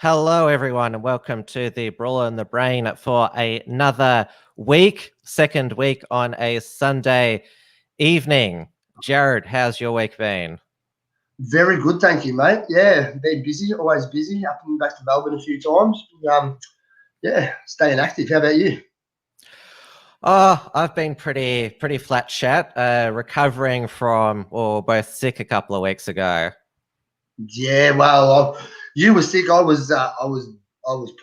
Hello, everyone, and welcome to the Brawler in the Brain for another week, second week on a Sunday evening. Jarrad, how's your week been? Very good, thank you, mate. Yeah, been busy, always busy. Up and back to Melbourne a few times. Yeah, staying active. How about you? Oh, I've been pretty flat chat, recovering from, both sick a couple of weeks ago. Yeah, well, you were sick. I was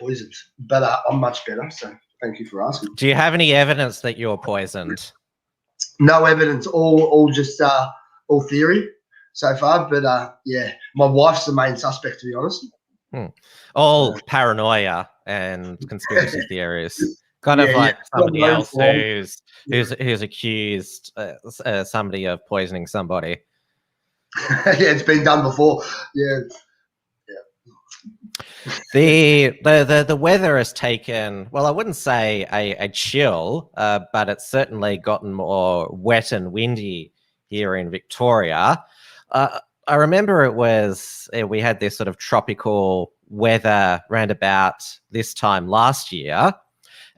poisoned, but I'm much better. So thank you for asking. Do you have any evidence that you're poisoned? No evidence. All just all theory so far. But yeah, my wife's the main suspect, to be honest. All paranoia and conspiracy theories. Kind of like somebody else who's accused somebody of poisoning somebody. Yeah, it's been done before. Yeah. The weather has taken, well, I wouldn't say a chill, but it's certainly gotten more wet and windy here in Victoria. I remember we had this sort of tropical weather round about this time last year,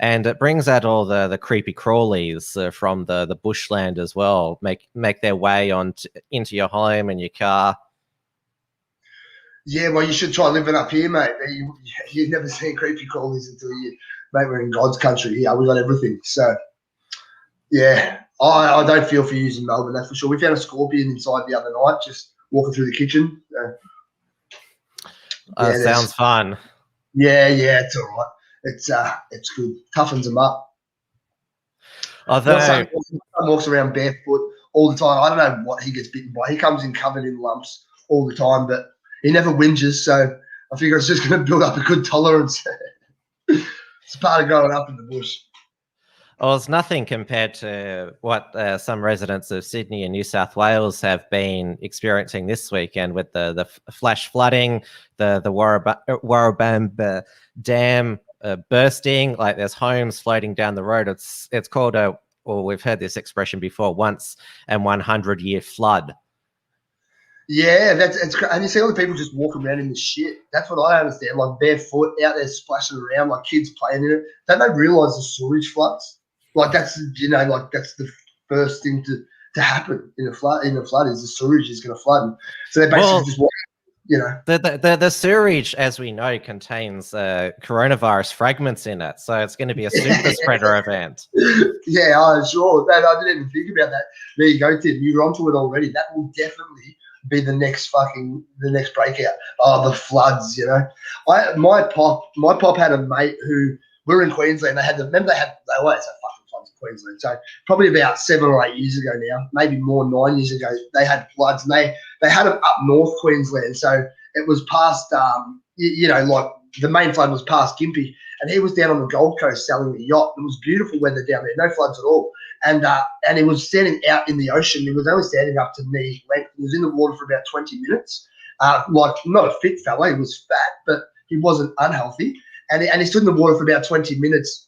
and it brings out all the creepy crawlies from the bushland as well, make their way into your home and your car. Yeah, well, you should try living up here, mate. You've never seen creepy crawlies until we're in God's country here. We got everything. So, yeah, I don't feel for you in Melbourne, that's for sure. We found a scorpion inside the other night, just walking through the kitchen. Sounds fun. Yeah, it's all right. It's good. Toughens them up. Although my son walks around barefoot all the time. I don't know what he gets bitten by. He comes in covered in lumps all the time, but he never whinges, so I figure it's just going to build up a good tolerance. It's part of growing up in the bush. Well, it's nothing compared to what some residents of Sydney and New South Wales have been experiencing this weekend with the flash flooding, the Warrabamba Dam bursting. Like, there's homes floating down the road. It's called we've heard this expression before, once and 100-year flood. Yeah, and you see all the people just walking around in the shit. That's what I understand, like barefoot out there splashing around, like kids playing in it. Don't they realise the sewage floods? Like that's the first thing to happen in a flood. In a flood is the sewage is going to flood. So they're basically just walking. The sewage, as we know, contains coronavirus fragments in it, so it's going to be a super spreader event. Yeah, I'm sure. I didn't even think about that. There you go, Tim. You're onto it already. That will definitely be the next breakout. Oh, the floods, My pop had a mate who, we're in Queensland. They always have fucking floods in Queensland. So probably about 7 or 8 years ago now, maybe more, 9 years ago, they had floods, and they had them up north Queensland. So it was past, like the main flood was past Gympie, and he was down on the Gold Coast selling a yacht. It was beautiful weather down there, no floods at all. And he was standing out in the ocean. He was only standing up to knee length. He was in the water for about 20 minutes. Like, not a fit fella. He was fat, but he wasn't unhealthy. And he stood in the water for about 20 minutes,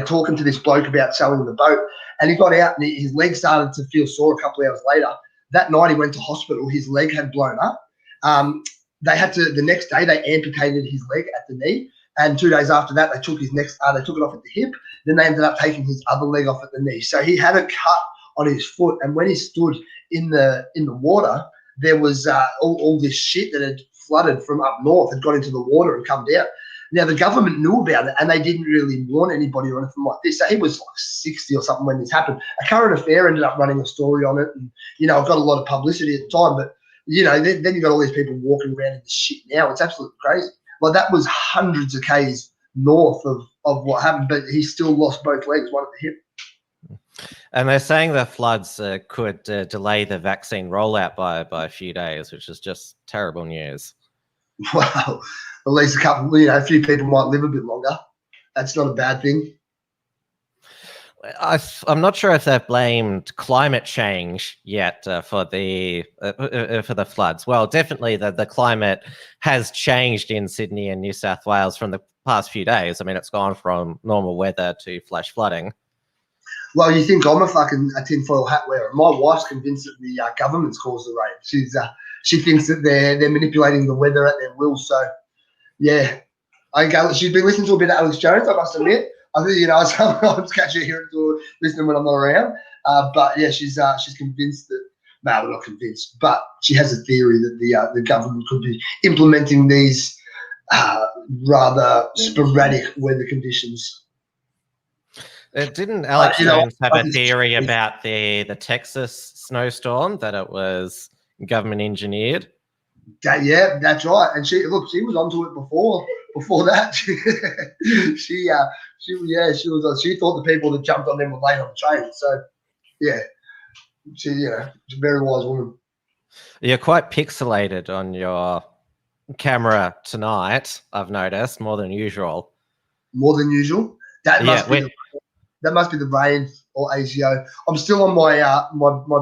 talking to this bloke about selling the boat. And he got out, and his leg started to feel sore a couple of hours later. That night he went to hospital. His leg had blown up. The next day they amputated his leg at the knee. And 2 days after that, they took it off at the hip. Then they ended up taking his other leg off at the knee. So he had a cut on his foot. And when he stood in the water, there was all this shit that had flooded from up north had got into the water and come down. Now, the government knew about it, and they didn't really warn anybody or anything like this. So he was like 60 or something when this happened. A Current Affair ended up running a story on it. And, I've got a lot of publicity at the time. But then you got all these people walking around in the shit now. It's absolutely crazy. Like that was hundreds of k's north of what happened, but he still lost both legs, one at the hip. And they're saying the floods could delay the vaccine rollout by a few days, which is just terrible news. Well, at least a few people might live a bit longer. That's not a bad thing. I'm not sure if they've blamed climate change yet for the floods. Well, definitely the climate has changed in Sydney and New South Wales from the past few days. I mean, it's gone from normal weather to flash flooding. Well, you think I'm a tinfoil hat wearer? My wife's convinced that the government's caused the rain. She thinks that they're manipulating the weather at their will. So, yeah, she's been listening to a bit of Alex Jones, I must admit. I think sometimes catch her here listening when I'm not around. But yeah, she's convinced that. No, we're not convinced, but she has a theory that the government could be implementing these rather sporadic weather conditions. Didn't Alex Jones have a theory about the Texas snowstorm, that it was government engineered? Yeah, that's right. And she was onto it before that. She thought the people that jumped on them were late on the train. So yeah, she's a very wise woman. You're quite pixelated on your camera tonight, I've noticed, more than usual. More than usual? That must be the rain or ACO. I'm still on my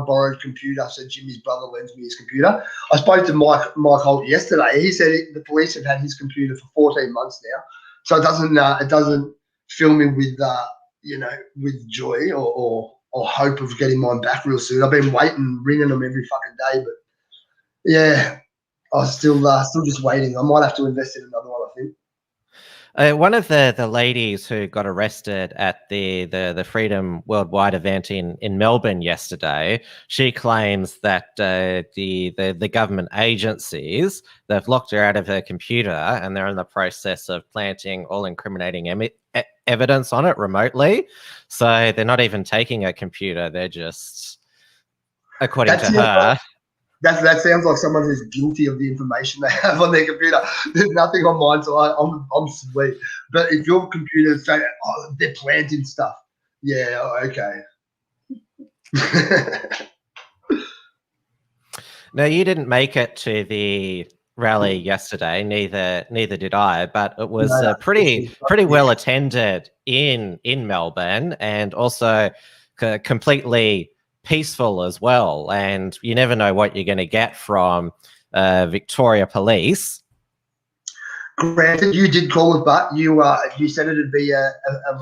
borrowed computer, so Jimmy's brother lends me his computer. I spoke to Mike Holt yesterday. He said the police have had his computer for 14 months now, so it doesn't fill me with with joy or hope of getting mine back real soon. I've been ringing them every fucking day, but yeah, I'm still just waiting. I might have to invest in another one, I think. One of the ladies who got arrested at the Freedom Worldwide event in Melbourne yesterday, she claims that the government agencies, they've locked her out of her computer and they're in the process of planting all incriminating evidence on it remotely. So they're not even taking a computer; they're just, according to her. That sounds like someone who's guilty of the information they have on their computer. There's nothing on mine, so I'm sweet. But if your computer is saying, "Oh, they're planting stuff," yeah, okay. No, you didn't make it to the rally yesterday. Neither did I. But it was pretty well attended in Melbourne, and also completely peaceful as well, and you never know what you're going to get from Victoria Police. Granted, you did call it, but you said it'd be a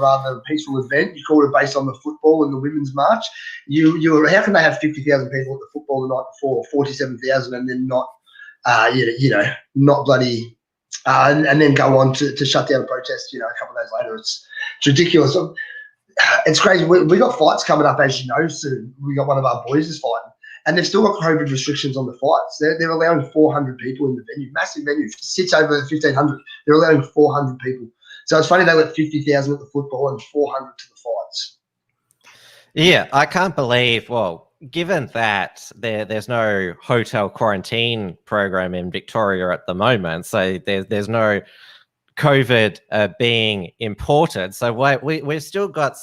rather peaceful event. You called it based on the football and the women's march. How can they have 50,000 people at the football the night before, 47,000, and then not not bloody and then go on to shut down a protest a couple of days later? It's ridiculous. It's crazy. We got fights coming up, as you know, soon. We got one of our boys is fighting, and they've still got COVID restrictions on the fights. They're allowing 400 people in the venue, massive venue, sits over 1,500. They're allowing 400 people. So it's funny they let 50,000 at the football and 400 to the fights. Yeah, I can't believe. Well, given that there's no hotel quarantine program in Victoria at the moment, so there's no COVID being imported. So we've still got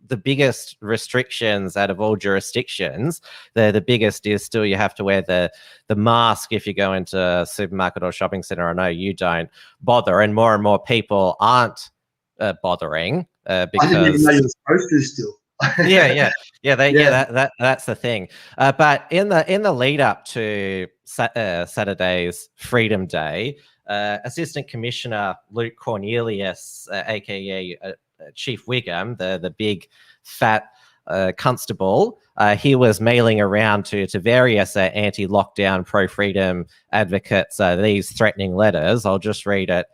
the biggest restrictions out of all jurisdictions. The biggest is still you have to wear the mask if you go into a supermarket or shopping center. I know you don't bother, and more people aren't bothering because I didn't even know you were supposed to still. That's the thing. But in the lead up to Saturday's Freedom Day, Assistant Commissioner Luke Cornelius, aka Chief Wiggum, the big fat constable, he was mailing around to various anti-lockdown, pro-freedom advocates these threatening letters. I'll just read it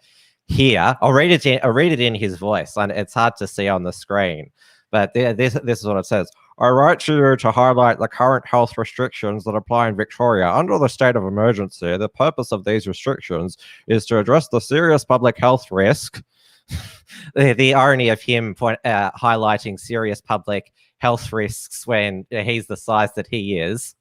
here. I'll read it in his voice, and it's hard to see on the screen. But this is what it says. I write to you to highlight the current health restrictions that apply in Victoria. Under the state of emergency, the purpose of these restrictions is to address the serious public health risk. The irony of him highlighting serious public health risks when he's the size that he is.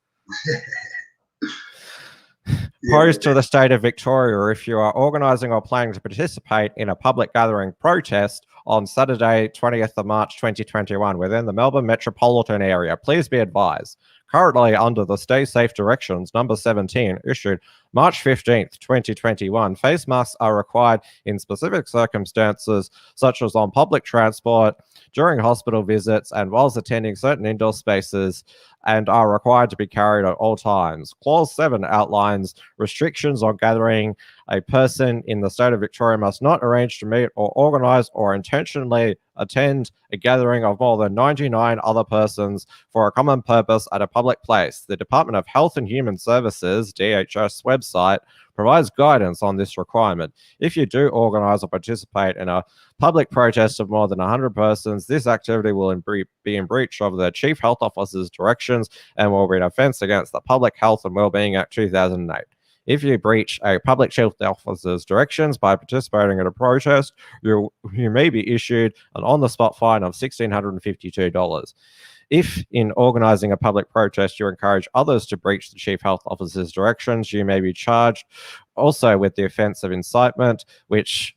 Opposed to the state of Victoria, or if you are organising or planning to participate in a public gathering protest on Saturday, 20th of March 2021 within the Melbourne metropolitan area, please be advised. Currently under the Stay Safe Directions number 17 issued March 15th, 2021, face masks are required in specific circumstances such as on public transport, during hospital visits, and whilst attending certain indoor spaces, and are required to be carried at all times. Clause 7 outlines restrictions on gathering. A person in the state of Victoria must not arrange to meet or organise or intentionally attend a gathering of more than 99 other persons for a common purpose at a public place. The Department of Health and Human Services, DHS website, provides guidance on this requirement. If you do organise or participate in a public protest of more than 100 persons, this activity will be in breach of the Chief Health Officer's directions and will be an offence against the Public Health and Wellbeing Act 2008. If you breach a public health officer's directions by participating in a protest, you may be issued an on-the-spot fine of $1,652. If, in organising a public protest, you encourage others to breach the Chief Health Officer's directions, you may be charged also with the offence of incitement, which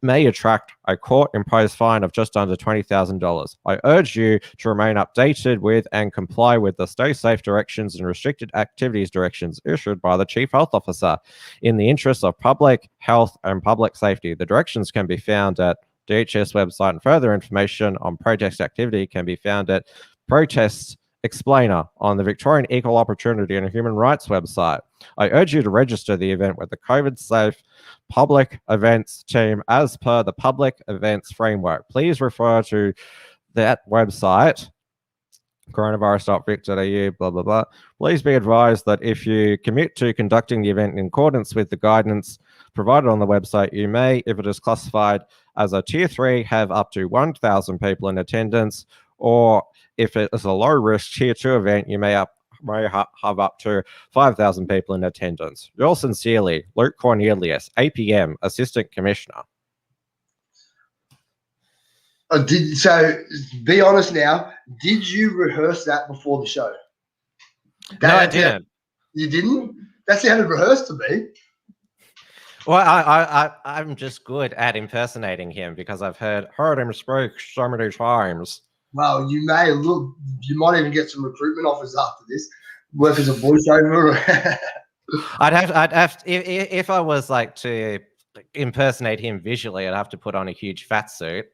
may attract a court-imposed fine of just under $20,000. I urge you to remain updated with and comply with the Stay Safe Directions and Restricted Activities Directions issued by the Chief Health Officer in the interests of public health and public safety. The directions can be found at DHS website, and further information on protest activity can be found at Protests Explainer on the Victorian Equal Opportunity and Human Rights website. I urge you to register the event with the COVID-safe public events team as per the public events framework. Please refer to that website, coronavirus.vic.au, blah, blah, blah. Please be advised that if you commit to conducting the event in accordance with the guidance provided on the website, you may, if it is classified as a Tier 3, have up to 1,000 people in attendance, or if it is a low-risk Tier 2 event, you may have up to 5,000 people in attendance. Yours sincerely, Luke Cornelius, APM, Assistant Commissioner. So, be honest now, did you rehearse that before the show? No, I didn't. You didn't? That sounded rehearsed to me. Well, I'm just good at impersonating him because I've heard him speak so many times. Well, you might even get some recruitment offers after this. Work as a voiceover. I'd have if I was like to impersonate him visually, I'd have to put on a huge fat suit.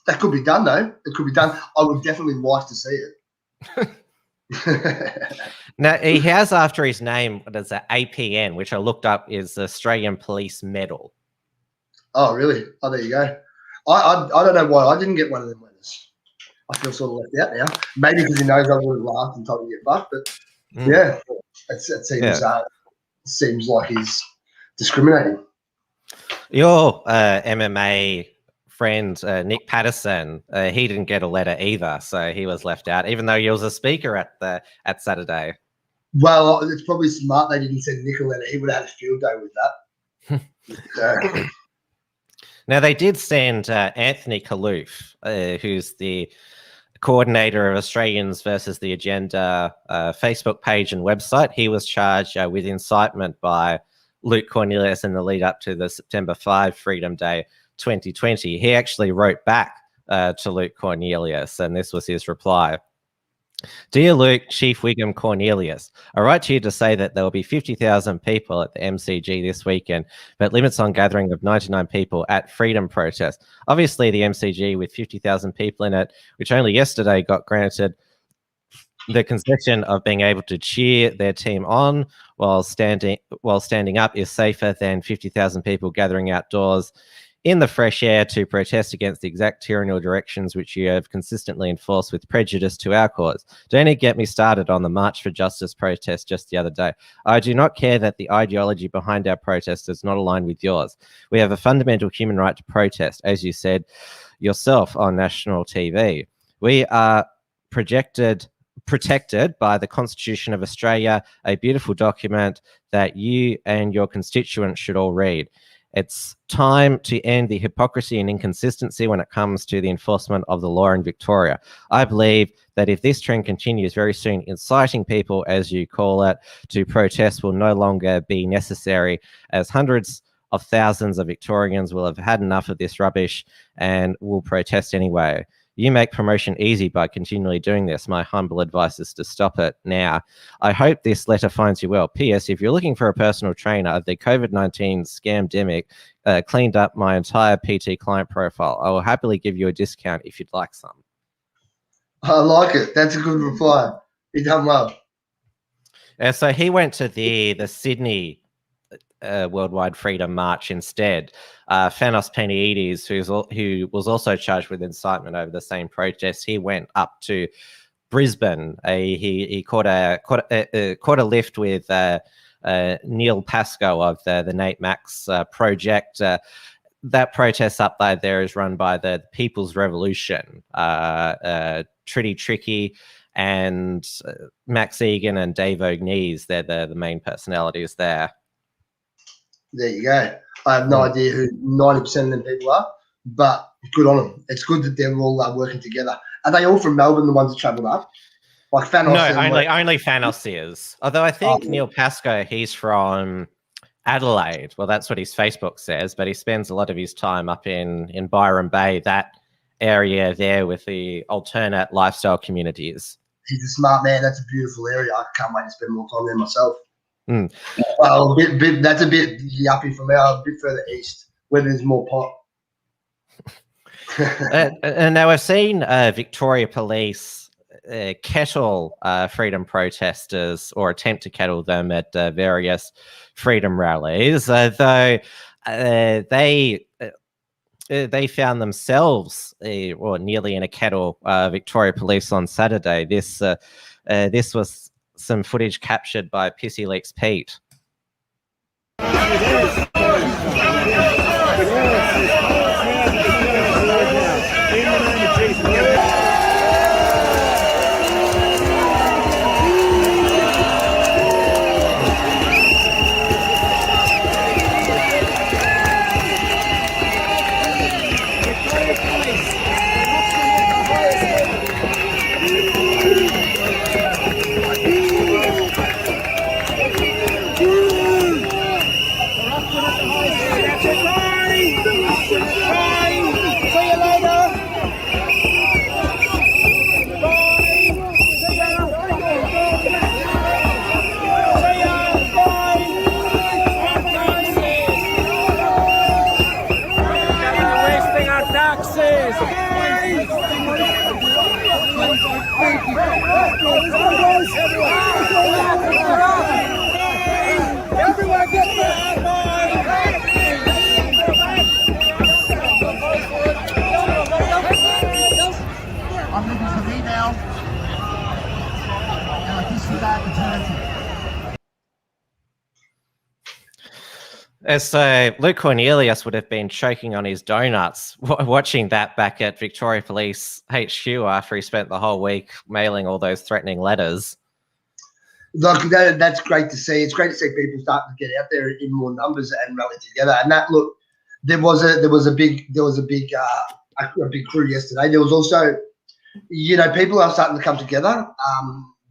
That could be done, though. It could be done. I would definitely like to see it. Now, he has after his name, there's an APN, which I looked up is the Australian Police Medal. Oh, really? Oh, there you go. I don't know why I didn't get one of them letters. I feel sort of left out now. Maybe because he knows I would have laughed and told him to get fucked, but yeah, it seems like he's discriminating. Your MMA friend, Nick Patterson, he didn't get a letter either, so he was left out, even though he was a speaker at Saturday. Well, it's probably smart they didn't send Nick a letter. He would have had a field day with that. Now, they did send Anthony Kaloof, who's the coordinator of Australians versus the Agenda Facebook page and website. He was charged with incitement by Luke Cornelius in the lead up to the September 5 Freedom Day 2020. He actually wrote back to Luke Cornelius, and this was his reply. Dear Luke, Chief Wiggum Cornelius, I write to you to say that there will be 50,000 people at the MCG this weekend, but limits on gathering of 99 people at Freedom Protest. Obviously, the MCG with 50,000 people in it, which only yesterday got granted the concession of being able to cheer their team on while standing up, is safer than 50,000 people gathering outdoors in the fresh air to protest against the exact tyrannical directions which you have consistently enforced with prejudice to our cause. Don't get me started on the March for Justice protest just the other day. I do not care that the ideology behind our protest does not align with yours. We have a fundamental human right to protest, as you said yourself on national TV. We are protected by the Constitution of Australia, a beautiful document that you and your constituents should all read. It's time to end the hypocrisy and inconsistency when it comes to the enforcement of the law in Victoria. I believe that if this trend continues very soon, inciting people, as you call it, to protest will no longer be necessary, as hundreds of thousands of Victorians will have had enough of this rubbish and will protest anyway. You make promotion easy by continually doing this. My humble advice is to stop it now. I hope this letter finds you well. P.S. If you're looking for a personal trainer, the COVID-19 scamdemic cleaned up my entire PT client profile. I will happily give you a discount if you'd like some. I like it. That's a good reply. You done well. So he went to the Sydney Worldwide Freedom March instead. Fanos Peniides, who was also charged with incitement over the same protest, he went up to Brisbane. He caught a lift with Neil Pascoe of the Nate Max project. That protest up there is run by the People's Revolution. Tritty Tricky and Max Egan and Dave O'Gnees, they're the main personalities there. There you go. I have no idea who 90% of them people are, but good on them. It's good that they're all working together. Are they all from Melbourne, the ones that travelled up? Like Fanos? No, only Fanos is. Although I think Neil Pascoe, he's from Adelaide. Well, that's what his Facebook says, but he spends a lot of his time up in Byron Bay, that area there with the alternate lifestyle communities. He's a smart man. That's a beautiful area. I can't wait to spend more time there myself. Well, that's a bit yuppie for me. A bit further east, where there's more pot. And now we've seen Victoria Police kettle freedom protesters, or attempt to kettle them at various freedom rallies, though they found themselves nearly in a kettle. Victoria Police on Saturday. This was some footage captured by Pissy Leaks Pete. So Luke Cornelius would have been choking on his donuts watching that back at Victoria Police HQ after he spent the whole week mailing all those threatening letters. Look, that's great to see. It's great to see people starting to get out there in more numbers and rally together. And that, look, there was a big crew yesterday. There was also, people are starting to come together.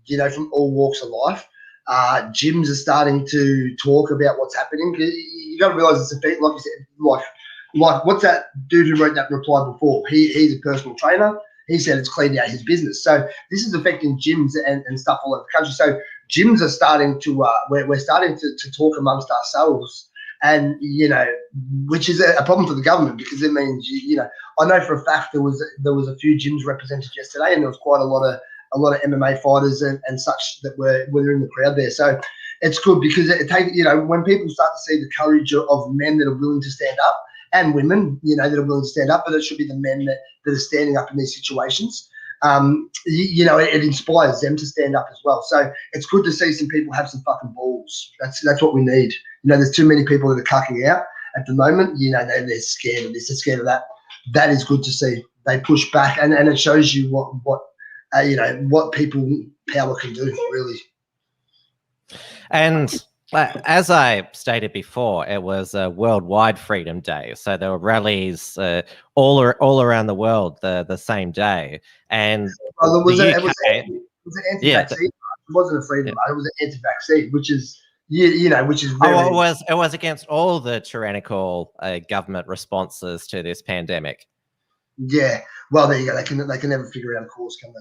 From all walks of life. Gyms are starting to talk about what's happening. You got to realise it's a bit, like you said, like what's that dude who wrote that reply before? He's a personal trainer. He said it's cleaned out his business. So this is affecting gyms and stuff all over the country. So gyms are starting to we're starting to talk amongst ourselves, and which is a problem for the government, because it means I know for a fact there was a few gyms represented yesterday, and there was quite a lot of MMA fighters and such that were in the crowd there. So it's good, because it takes, when people start to see the courage of men that are willing to stand up, and women, that are willing to stand up, but it should be the men that are standing up in these situations. It inspires them to stand up as well. So it's good to see some people have some fucking balls. That's what we need. There's too many people that are cucking out at the moment. They're scared of this, they're scared of that. That is good to see. They push back, and it shows you what people power can do, really. And As I stated before, it was a worldwide Freedom Day, so there were rallies all around the world the same day, and Well, the it was UK, an yeah. anti-vaccine. It wasn't a freedom. It was an anti-vaccine, which is which is very. Oh, it was against all the tyrannical government responses to this pandemic. Yeah. Well, there you go. They can never figure out a course, can they?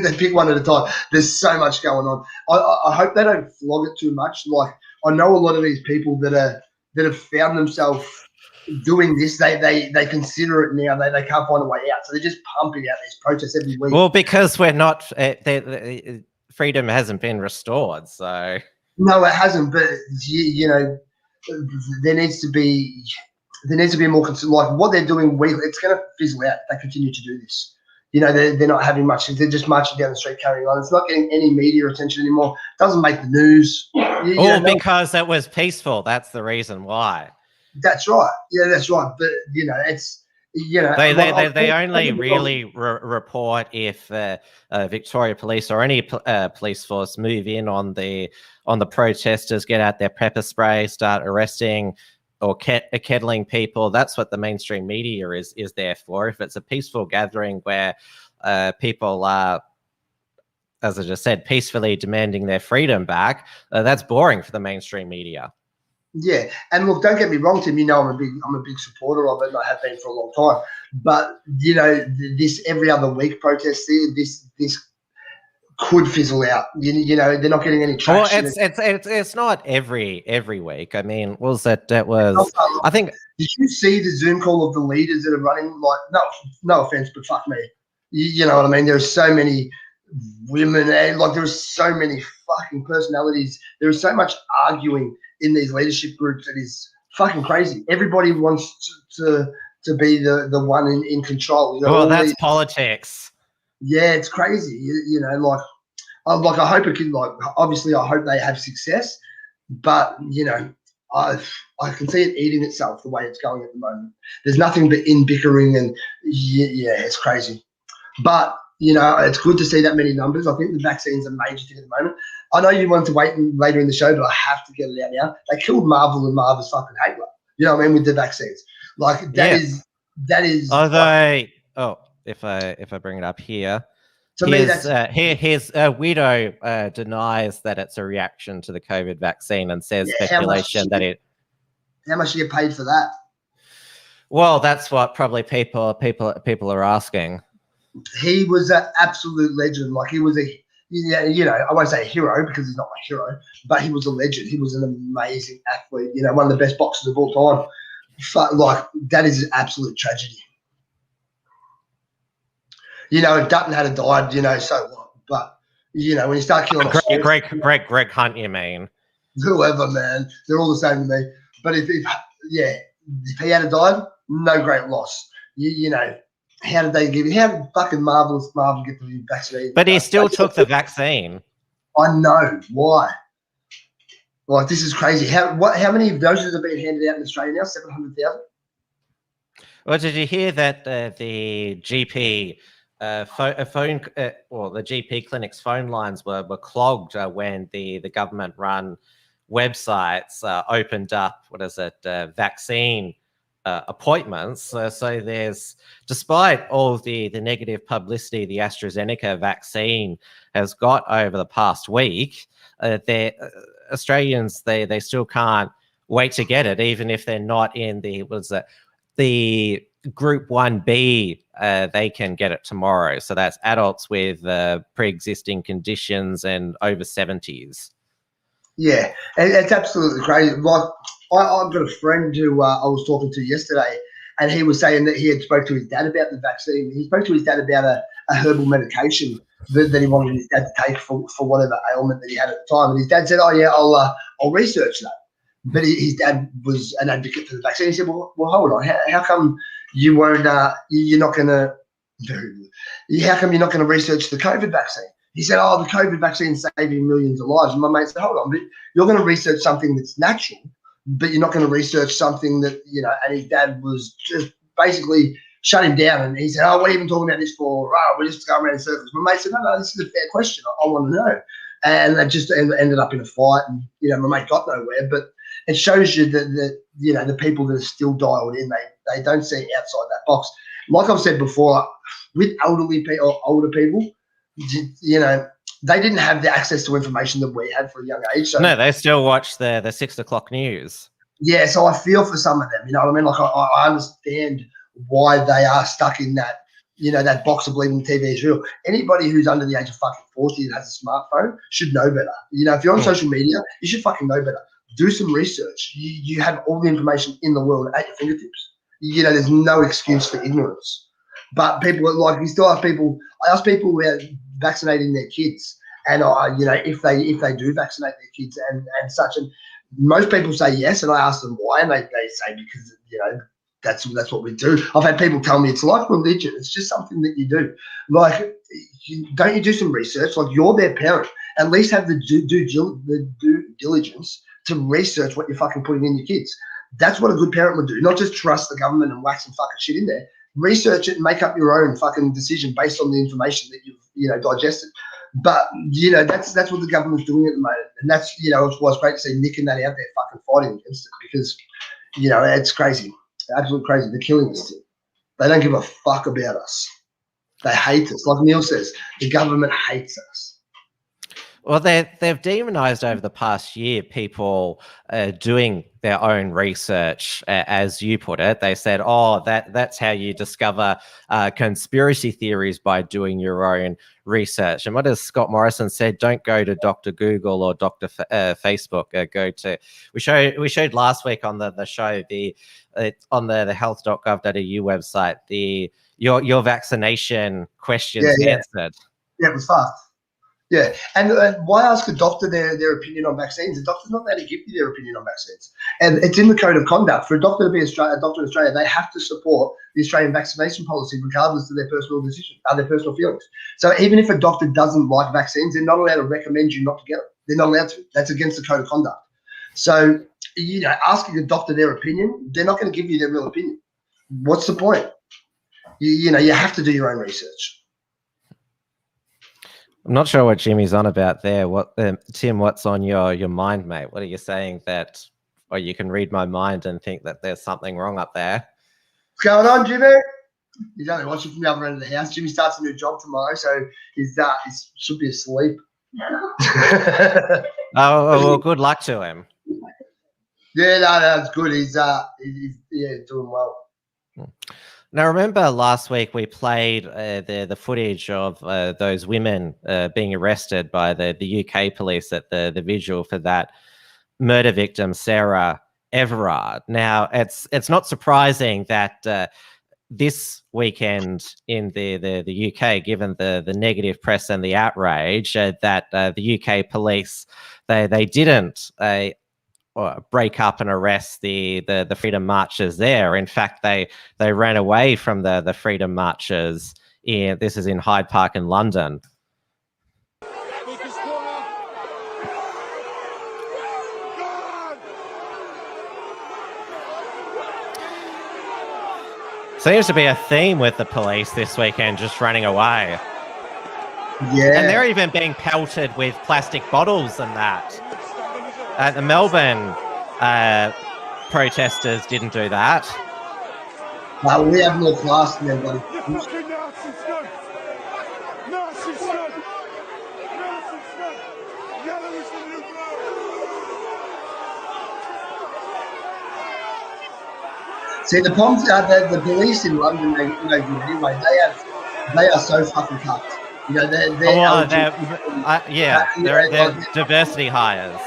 They pick one at a time. There's so much going on. I hope they don't flog it too much. Like, I know a lot of these people that have found themselves doing this. They consider it now. They can't find a way out, so they're just pumping out these protests every week. Well, because we're not, freedom hasn't been restored, so. No, it hasn't. But there needs to be more concern. Like what they're doing weekly, it's going to fizzle out if they continue to do this. They're not having much. They're just marching down the street carrying on. It's not getting any media attention anymore. It doesn't make the news. Because it was peaceful. That's the reason why. That's right. Yeah, that's right. But it's they only really report if Victoria Police or any police force move in on the protesters, get out their pepper spray, start arresting or kettling people. That's what the mainstream media is there for. If it's a peaceful gathering where people are, as I just said, peacefully demanding their freedom back, that's boring for the mainstream media. Yeah, and look, don't get me wrong, Tim. I'm a big supporter of it, and I have been for a long time. But this every other week protest here, this could fizzle out. They're not getting any traction. Well, it's not every week. I mean, that was I think. Did you see the Zoom call of the leaders that are running? Like, no offense, but fuck me. You know what I mean? There's so many women, and like there's so many fucking personalities. There is so much arguing in these leadership groups. It is fucking crazy. Everybody wants to be the one in control. That's politics. Yeah, it's crazy. I hope it can. Like, obviously, I hope they have success, but I can see it eating itself the way it's going at the moment. There's nothing but bickering, and it's crazy. But it's good to see that many numbers. I think the vaccine's a major thing at the moment. I know you wanted to wait later in the show, but I have to get it out now. They killed Marvel and Marvel's fucking Halo. You know what I mean, with the vaccines. Like that is. If I bring it up here, his widow denies that it's a reaction to the COVID vaccine and says speculation that it. How much do you get paid for that? Well, that's what probably people are asking. He was an absolute legend. Like he was I won't say a hero because he's not my hero, but he was a legend. He was an amazing athlete. One of the best boxers of all time. Like that is an absolute tragedy. If Dutton had died, so what? But when you start killing Greg Hunt, you mean? Whoever, man, they're all the same to me. But if he had died, no great loss. How did they give you? How did fucking Marvel get the vaccine? But he still took the vaccine. I know why. Like this is crazy. How many doses have been handed out in Australia now? 700,000. Well, did you hear that the GP the GP clinic's phone lines were clogged when the government-run websites opened up? Vaccine appointments. So there's, despite all the negative publicity the AstraZeneca vaccine has got over the past week, Australians they still can't wait to get it, even if they're not in the Group 1B. They can get it tomorrow. So that's adults with pre-existing conditions and over 70s. Yeah, it's absolutely crazy. Like I've got a friend who I was talking to yesterday, and he was saying that he had spoke to his dad about the vaccine. He spoke to his dad about a herbal medication that he wanted his dad to take for whatever ailment that he had at the time. And his dad said, "Oh yeah, I'll research that." But his dad was an advocate for the vaccine. He said, "Well, hold on. How come you won't? You're not going to? How come you're not going to research the COVID vaccine?" He said, "Oh, the COVID vaccine is saving millions of lives." And my mate said, "Hold on, but you're going to research something that's natural, but you're not going to research something that, and his dad was just basically shut him down. And he said, "Oh, what are you even talking about this for? Oh, we're just going around in circles." My mate said, No, this is a fair question. I want to know. and they just ended up in a fight, and my mate got nowhere. But it shows you that the people that are still dialed in, they don't see outside that box. Like I've said before, with elderly people or older people, they didn't have the access to information that we had for a young age. So, no, they still watch the 6 o'clock news. Yeah, so I feel for some of them. You know what I mean? Like I understand why they are stuck in that. That box of believing TV is real. Anybody who's under the age of fucking 40 and has a smartphone should know better. If you're on social media, you should fucking know better. Do some research. You have all the information in the world at your fingertips. There's no excuse for ignorance. But people we still have people. I ask people who are vaccinating their kids, and if they do vaccinate their kids and such, and most people say yes, and I ask them why, and they say because that's what we do. I've had people tell me it's like religion. It's just something that you do. Like, don't you do some research? Like, you're their parent. At least have the due diligence to research what you're fucking putting in your kids. That's what a good parent would do. Not just trust the government and whack some fucking shit in there. Research it and make up your own fucking decision based on the information that you've digested. But that's what the government's doing at the moment, and that's it was great to see Nick and that out there fucking fighting against it, because it's crazy. Absolutely crazy. They're killing us. They don't give a fuck about us. They hate us. Like Neil says, the government hates us. Well, they've demonized over the past year people doing their own research, as you put it. They said, oh, that's how you discover conspiracy theories, by doing your own research. And what has Scott Morrison said? Don't go to Dr. Google or Dr. Facebook. Go to we showed last week on the show on the health.gov.au website your vaccination questions answered. Yeah, it was fast. Yeah, and why ask a doctor their opinion on vaccines? The doctor's not allowed to give you their opinion on vaccines, and it's in the code of conduct. For a doctor to be a doctor in Australia, they have to support the Australian vaccination policy, regardless of their personal decision, their personal feelings. So even if a doctor doesn't like vaccines, they're not allowed to recommend you not to get them. They're not allowed to. That's against the code of conduct. So asking a doctor their opinion, they're not going to give you their real opinion. What's the point? You have to do your own research. I'm not sure what Jimmy's on about there. What Tim, what's on your mind, mate? What are you saying or you can read my mind and think that there's something wrong up there? What's going on, Jimmy? He's only watching from the other end of the house. Jimmy starts a new job tomorrow, so he should be asleep. Oh, well, good luck to him. Yeah, no, that's good. He's doing well. Now, remember last week we played the footage of those women being arrested by the UK police at the vigil for that murder victim, Sarah Everard. Now, it's not surprising that this weekend in the UK, given the negative press and the outrage, that the UK police they didn't break up and arrest the freedom marchers there. In fact, they ran away from the freedom marchers. This is in Hyde Park in London. Seems to be a theme with the police this weekend, just running away. Yeah. And they're even being pelted with plastic bottles and that. The Melbourne protesters didn't do that. No, we have more class than them, buddy. See, the problems the police in London, anyway, they are so fucking cucked. They're diversity hires.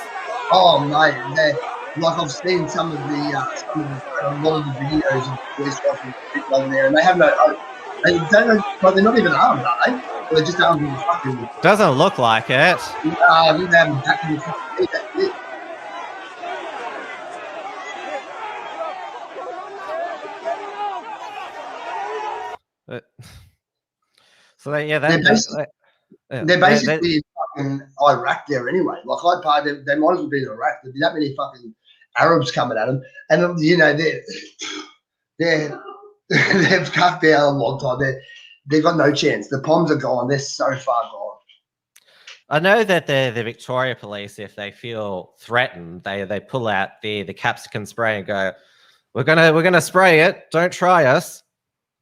Oh mate, like I've seen some of a lot of the videos of police watching people over there, and they have no hope. They don't know, but they're not even armed, are they? Or they're just armed with fucking. Doesn't look like it. I think they haven't back in the fucking. That's it. So they're basically in fucking Iraq there anyway. Like Hyde Park, they might as well be in Iraq. There'd be that many fucking Arabs coming at them, and they've cut down a long time. They've got no chance. The Poms are gone. They're so far gone. I know that the Victoria Police, if they feel threatened, they pull out the capsicum spray and go, "We're gonna spray it. Don't try us."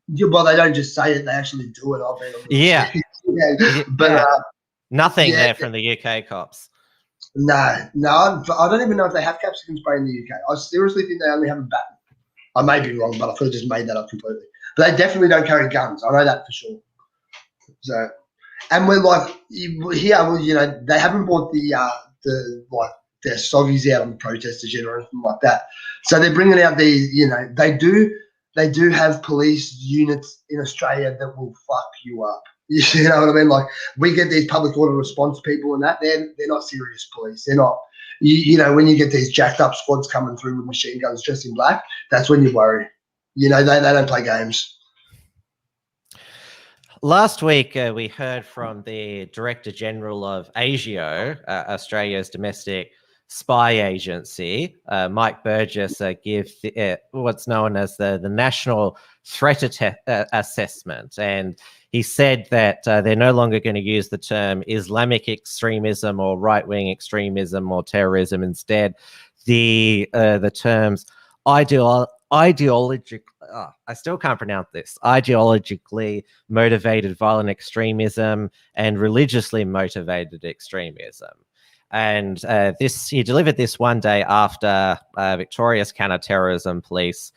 Yeah, well, they don't just say it; they actually do it. I've been on the Yeah, but yeah. Nothing yeah, there from the UK cops. no, I don't even know if they have capsicum spray in the UK. I seriously think they only have a baton. I may be wrong, but I could have just made that up completely. But they definitely don't carry guns. I know that for sure. So, and we're like here, they haven't brought the like their soggies out on the protesters yet or anything like that. So they're bringing out these, they do have police units in Australia that will fuck you up. You know what I mean? Like we get these public order response people and that they're not serious police. They're not. When you get these jacked up squads coming through with machine guns dressed in black, that's when you worry. They don't play games. Last week, we heard from the Director General of ASIO, Australia's domestic spy agency, Mike Burgess, give what's known as the National Threat Assessment. And he said that they're no longer going to use the term Islamic extremism or right-wing extremism or terrorism. Instead, the terms ideologically, I still can't pronounce this, ideologically motivated violent extremism and religiously motivated extremism. And he delivered this one day after Victoria's counter-terrorism police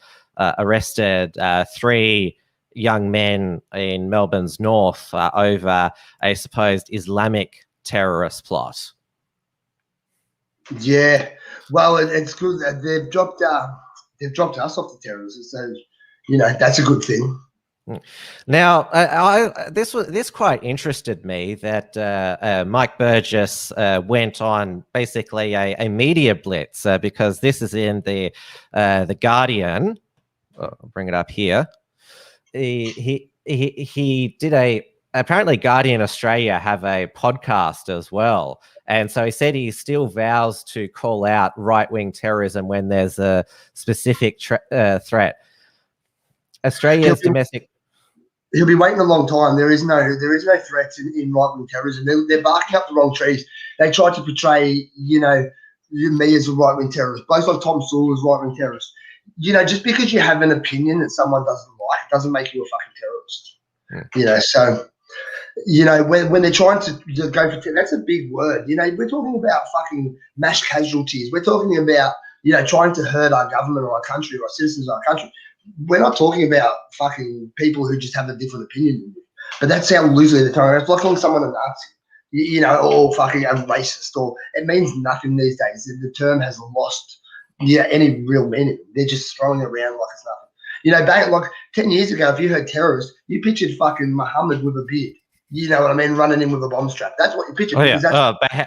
arrested 3 young men in Melbourne's north over a supposed Islamic terrorist plot. Yeah, well, it's good that they've dropped us off the terrorists, so that's a good thing. Now, this quite interested me that Mike Burgess went on basically a media blitz because this is in the Guardian. I'll bring it up here. He did apparently Guardian Australia have a podcast as well. And so he said he still vows to call out right-wing terrorism when there's a specific threat. Australia's domestic. He'll be waiting a long time. There is no threats in right-wing terrorism. They're barking up the wrong trees. They try to portray, me as a right-wing terrorist. Both like Tom Sewell as right-wing terrorist. Just because you have an opinion that someone doesn't like doesn't make you a fucking terrorist. Yeah. So when they're trying to go for that's a big word. We're talking about fucking mass casualties. We're talking about trying to hurt our government or our country or our citizens of our country. We're not talking about fucking people who just have a different opinion than you. But that's how loosely they're talking. It's like calling someone a Nazi, or fucking a racist, or it means nothing these days. The term has lost any real meaning. They're just throwing it around like it's nothing. Back like 10 years ago, if you heard terrorist, you pictured fucking Muhammad with a beard. You know what I mean? Running in with a bomb strap. That's what you pictured. Oh, yeah.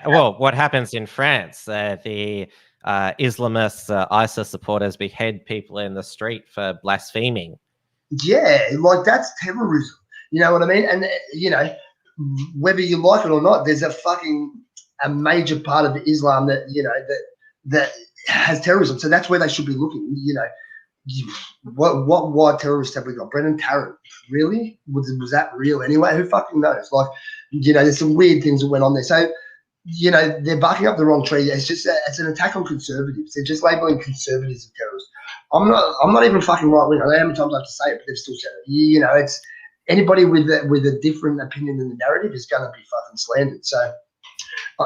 Well, what happens in France? The Islamist ISIS supporters behead people in the street for blaspheming. Yeah, like that's terrorism. You know what I mean? And whether you like it or not, there's a major part of Islam that that has terrorism. So that's where they should be looking. What terrorists have we got? Brendan Tarrant, really? Was that real anyway? Who fucking knows? Like, there's some weird things that went on there. So. They're barking up the wrong tree. It's an attack on conservatives. They're just labeling conservatives as terrorists. I'm not even fucking right wing. I don't know how many times I have to say it, but they've still said it. It's anybody with a different opinion than the narrative is going to be fucking slandered. So,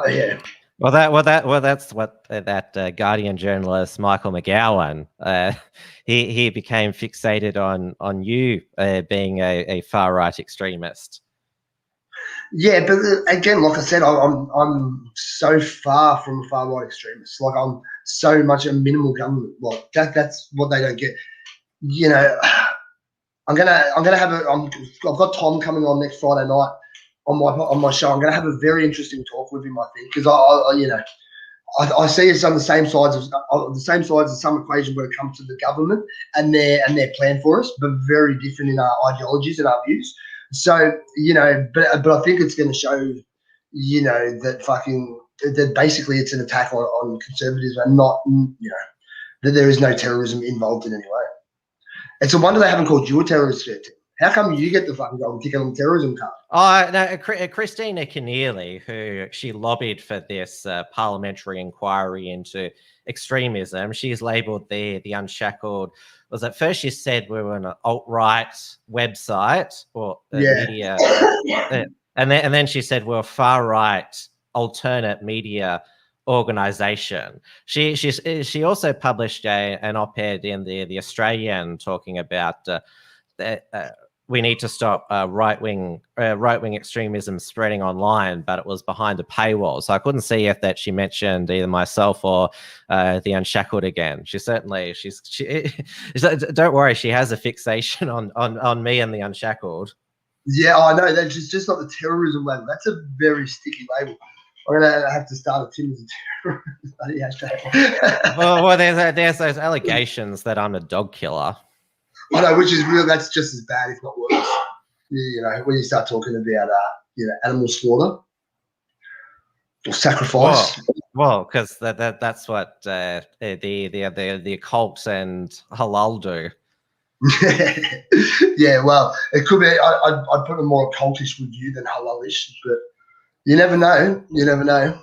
yeah. Well, that's what that Guardian journalist Michael McGowan he became fixated on you being a far right extremist. Yeah, but again, like I said, I'm so far from a far right extremist. Like I'm so much a minimal government. Like that's what they don't get. I've got Tom coming on next Friday night on my show. I'm gonna have a very interesting talk with him, I think, because I see us on the same sides of some equation when it comes to the government and their plan for us, but very different in our ideologies and our views. So, but I think it's going to show, that basically it's an attack on conservatives and not, that there is no terrorism involved in any way. It's a wonder they haven't called you a terrorist yet. How come you get the fucking golden ticket on the terrorism card? Oh, no, Christina Keneally, who she lobbied for this parliamentary inquiry into extremism, she's labelled the Unshackled. Was at first she said we were an alt-right website or media, and then she said we're a far-right alternate media organization. She also published an op-ed in the Australian talking about we need to stop right-wing extremism spreading online, but it was behind a paywall. So I couldn't see if that she mentioned either myself or the Unshackled again. She certainly, don't worry, she has a fixation on me and the Unshackled. Yeah, I know. That's just not the terrorism label. That's a very sticky label. I'm going to have to start a Tim as a terrorist. well, there's those allegations that I'm a dog killer. I know, which is real. That's just as bad, if not worse. You know, when you start talking about, animal slaughter or sacrifice. Well, because that's what the occult and halal do. Yeah, well, it could be. I'd put it more occultish with you than halalish, but you never know. You never know.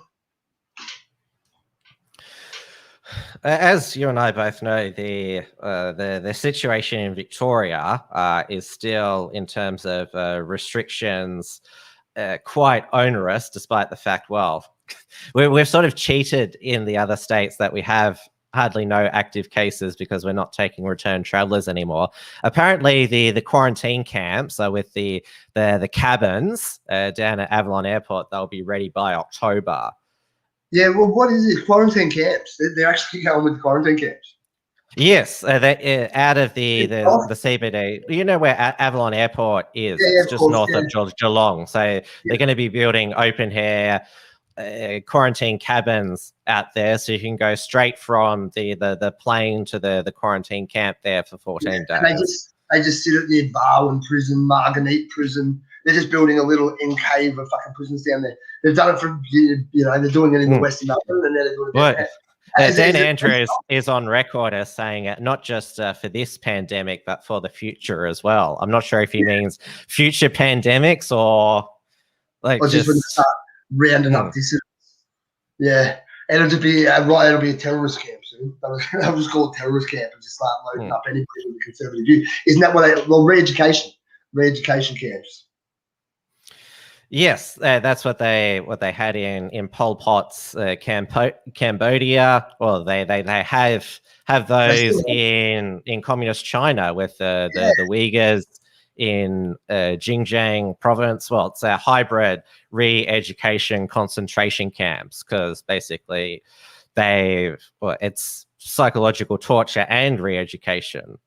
As you and I both know, the situation in Victoria is still, in terms of restrictions, quite onerous, despite the fact, well, we've sort of cheated in the other states that we have hardly no active cases because we're not taking return travelers anymore. Apparently, the quarantine camps with the cabins down at Avalon Airport, they'll be ready by October. Yeah, well, what is it? Quarantine camps? They're actually going with quarantine camps. Yes, they're out of the CBD. You know where Avalon Airport is? Yeah, it's just north of Geelong. So they're going to be building open-air quarantine cabins out there, so you can go straight from the plane to the quarantine camp there for 14 days. They just sit at near Barwon Prison, Margate Prison. They're just building a little enclave of fucking prisons down there. They've done it from, they're doing it in the Western Melbourne, and now they're doing it down there. Dan Andrews is on record as saying it, not just for this pandemic, but for the future as well. I'm not sure if he means future pandemics or like just when they start rounding up dissonance. Yeah, and it'll be it'll be a terrorist camp soon. That was called terrorist camp, and just start loading up anybody with a conservative view. Isn't that what re-education camps? Yes, that's what they had in Pol Pot's Cambodia. Well, they have those in communist China with the Uyghurs in Xinjiang province. Well, it's a hybrid re-education concentration camps because basically it's psychological torture and re-education.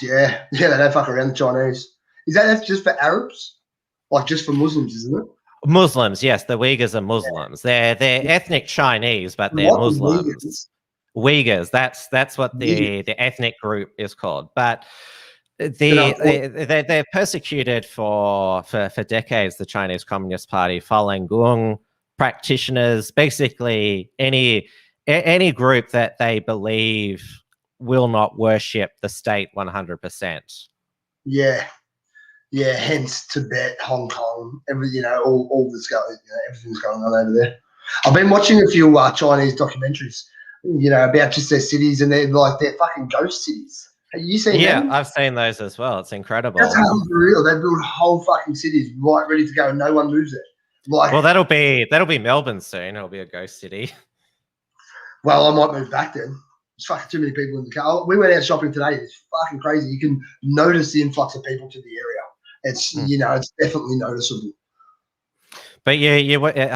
Yeah, they don't fuck around the Chinese. Is that just for Arabs? Like just for Muslims, isn't it? Muslims, yes. The Uyghurs are Muslims. Yeah. They're ethnic Chinese, but they're Muslims. Uyghurs. That's what the ethnic group is called. But they're persecuted for decades. The Chinese Communist Party, Falun Gong practitioners, basically any group that they believe will not worship the state 100%. Yeah, hence Tibet, Hong Kong, all this going, everything's going on over there. I've been watching a few Chinese documentaries, about just their cities, and they're fucking ghost cities. Have you seen them? I've seen those as well. It's incredible. That's unreal. They build whole fucking cities right ready to go, and no one moves it. Well, that'll be Melbourne soon. It'll be a ghost city. Well, I might move back then. There's fucking too many people in the car. We went out shopping today. It's fucking crazy. You can notice the influx of people to the area. It's it's definitely noticeable. But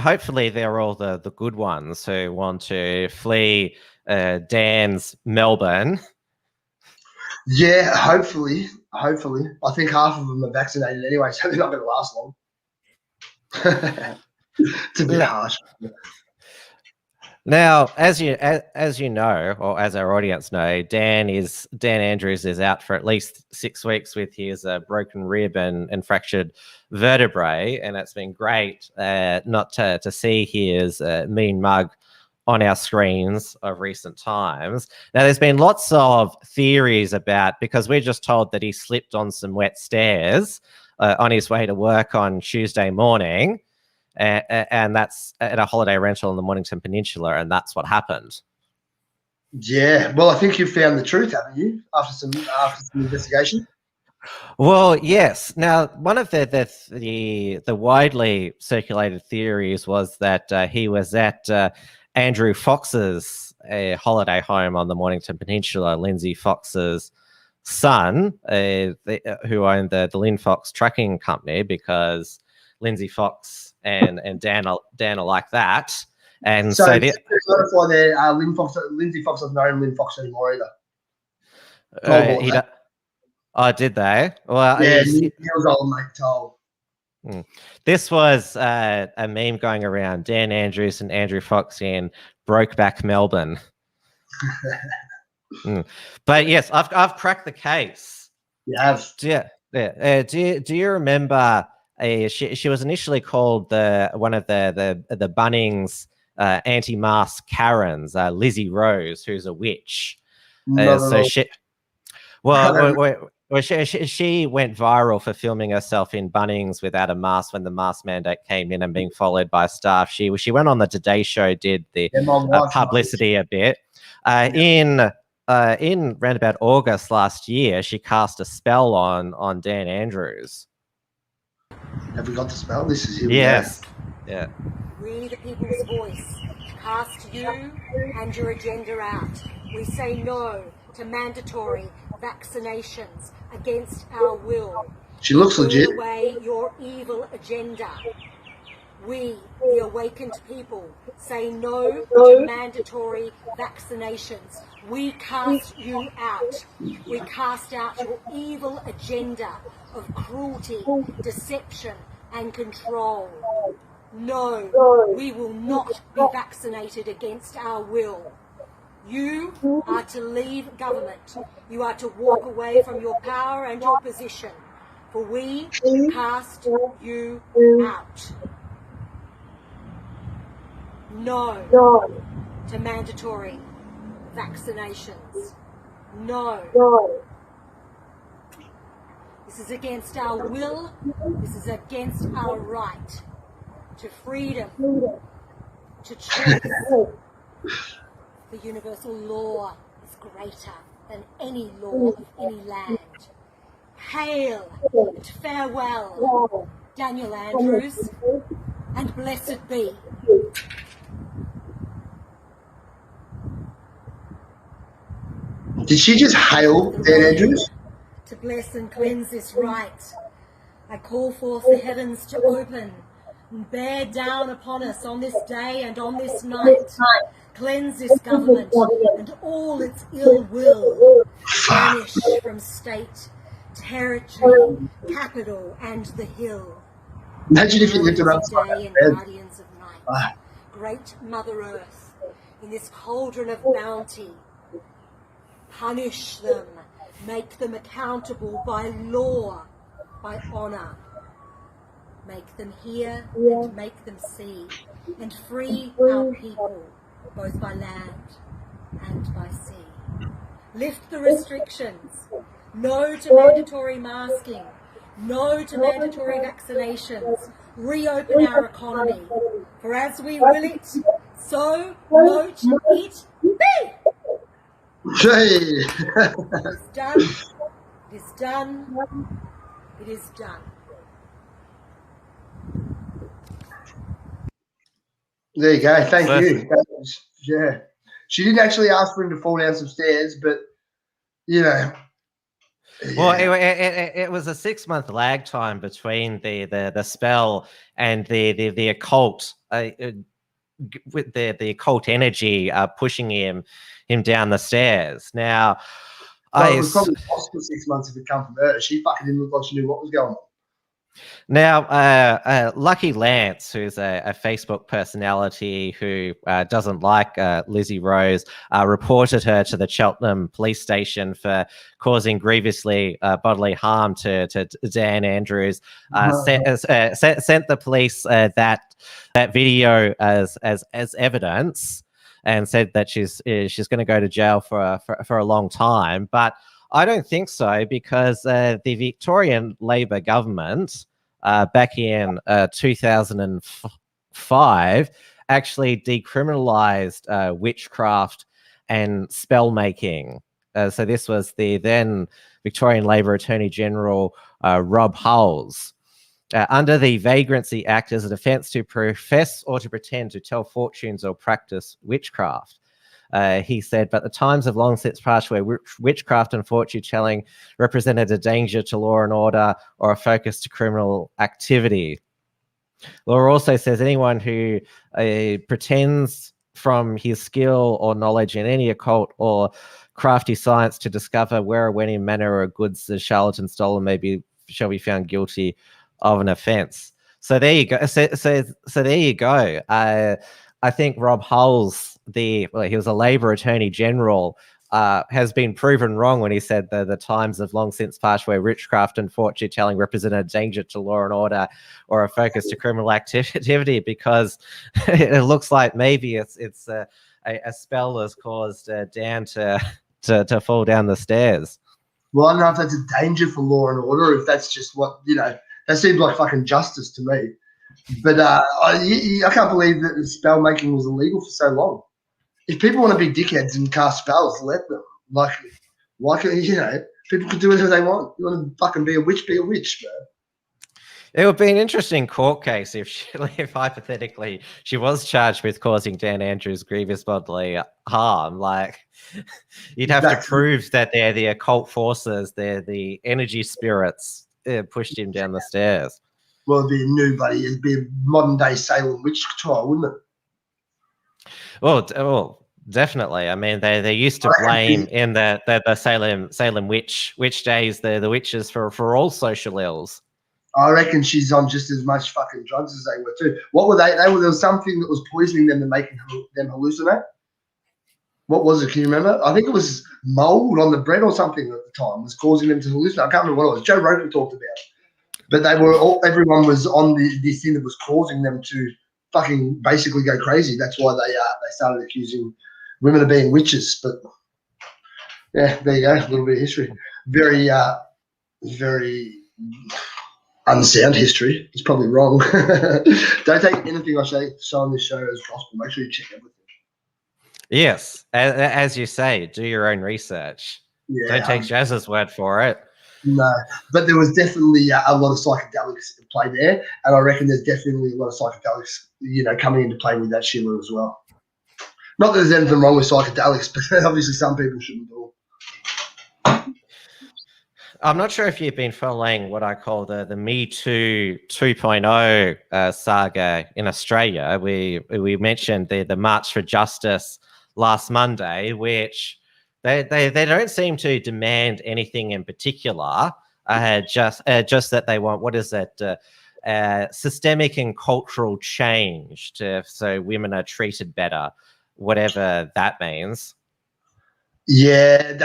hopefully they're all the good ones who want to flee Dan's Melbourne. Yeah, hopefully. I think half of them are vaccinated anyway, so they're not going to last long. It's a bit harsh. Now, as you know, or as our audience know, Dan Andrews is out for at least 6 weeks with his broken rib and fractured vertebrae, and it's been great not to see his mean mug on our screens of recent times. Now, there's been lots of theories about, because we're just told that he slipped on some wet stairs on his way to work on Tuesday morning, and that's at a holiday rental in the Mornington Peninsula, and that's what happened. Yeah, well, I think you've found the truth, haven't you? After some investigation. Well, yes. Now, one of the widely circulated theories was that he was at Andrew Fox's holiday home on the Mornington Peninsula. Lindsay Fox's son, who owned the Lynn Fox Trucking Company, because Lindsay Fox and Dan are like that. And so to clarify there, Lindsay Fox doesn't own Lynn Fox anymore either. Oh, did they? Well, yeah, he was old, mate. Told. This was a meme going around. Dan Andrews and Andrew Fox in Brokeback Melbourne. But yes, I've cracked the case. You have. Yeah. Do you remember? She was initially called one of the Bunnings anti-mask Karens, Lizzie Rose, who's a witch. She went viral for filming herself in Bunnings without a mask when the mask mandate came in and being followed by staff. She went on the Today Show, did the publicity a bit. In around about August last year, she cast a spell on Dan Andrews. Have we got the spell? This is here. Yes. Yeah. We, the people's voice, cast you and your agenda out. We say no to mandatory vaccinations against our will. She looks legit. Throw away your evil agenda. We, the awakened people, say no to mandatory vaccinations. We cast you out. We cast out your evil agenda of cruelty, deception, and control. No, we will not be vaccinated against our will. You are to leave government. You are to walk away from your power and your position. For we cast you out. No to mandatory vaccinations. No. This is against our will. This is against our right to freedom, to choice. The universal law is greater than any law of any land. Hail and farewell, Daniel Andrews, and blessed be. Did she just hail Dan Andrews? To bless and cleanse this right, I call forth the heavens to open and bear down upon us on this day and on this night. Cleanse this government and all its ill will. Banish from state, territory, capital, and the hill. Imagine if you lived around day and guardians of night. Great Mother Earth, in this cauldron of bounty, punish them, make them accountable by law, by honour. Make them hear and make them see, and free our people, both by land and by sea. Lift the restrictions. No to mandatory masking. No to mandatory vaccinations. Reopen our economy. For as we will it, so mote it be. It is done. It is done. It is done. There you go. Thank you. Yeah. She didn't actually ask for him to fall down some stairs, but, you know. Yeah. Well, it was a 6-month lag time between the spell and the occult, with the occult energy pushing him down the stairs. Now, it was probably lost for 6 months if it come from her. She fucking didn't look like she knew what was going on. Now, Lucky Lance, who's a Facebook personality who doesn't like Lizzie Rose, reported her to the Cheltenham police station for causing grievously bodily harm to Dan Andrews. Sent the police that video as evidence. and said that she's going to go to jail for a long time. But I don't think so, because the Victorian Labor government back in 2005 actually decriminalised witchcraft and spell making. So this was the then Victorian Labor Attorney General Rob Hulls. Under the Vagrancy Act, as an offence to profess or to pretend to tell fortunes or practice witchcraft. He said, but the times have long since passed where witchcraft and fortune telling represented a danger to law and order or a focus to criminal activity. Law also says anyone who pretends from his skill or knowledge in any occult or crafty science to discover where or when in manner or goods the charlatan stolen shall be found guilty of an offence. So there you go. So there you go. I think Rob Hulls, he was a Labor Attorney General, has been proven wrong when he said the times have long since passed where witchcraft and fortune telling represent a danger to law and order or a focus to criminal activity, because it looks like maybe it's a spell that's caused Dan to fall down the stairs. Well, I don't know if that's a danger for law and order, if that's just what, that seems like fucking justice to me. But I can't believe that spell making was illegal for so long. If people want to be dickheads and cast spells, let them. Like people can do whatever they want. You want to fucking be a witch, man. It would be an interesting court case if hypothetically she was charged with causing Dan Andrews grievous bodily harm. Like, you'd have to prove that they're the occult forces, they're the energy spirits pushed him down the stairs. Well, it'd be a new buddy. It'd be a modern day Salem witch trial, wouldn't it? Well, definitely. I mean, they used to blame in the Salem witch days the witches for all social ills. I reckon she's on just as much fucking drugs as they were too. What were they? There was something that was poisoning them and making them hallucinate. What was it? Can you remember? I think it was mold on the bread or something at the time was causing them to hallucinate. I can't remember what it was. Joe Rogan talked about it. But everyone was on this thing that was causing them to fucking basically go crazy. That's why they started accusing women of being witches. But yeah, there you go. A little bit of history. Very, very unsound history. It's probably wrong. Don't take anything I say on this show as gospel. Make sure you check everything. Yes, as you say, do your own research. Yeah, don't take Jazz's word for it. No, but there was definitely a lot of psychedelics at play there, and I reckon there's definitely a lot of psychedelics, coming into play with that Sheila as well. Not that there's anything wrong with psychedelics, but obviously some people shouldn't do it. I'm not sure if you've been following what I call the Me Too 2.0 saga in Australia. We mentioned the March for Justice last Monday, which they don't seem to demand anything in particular. Just that they want, what is it? Systemic and cultural change so women are treated better, whatever that means. Yeah,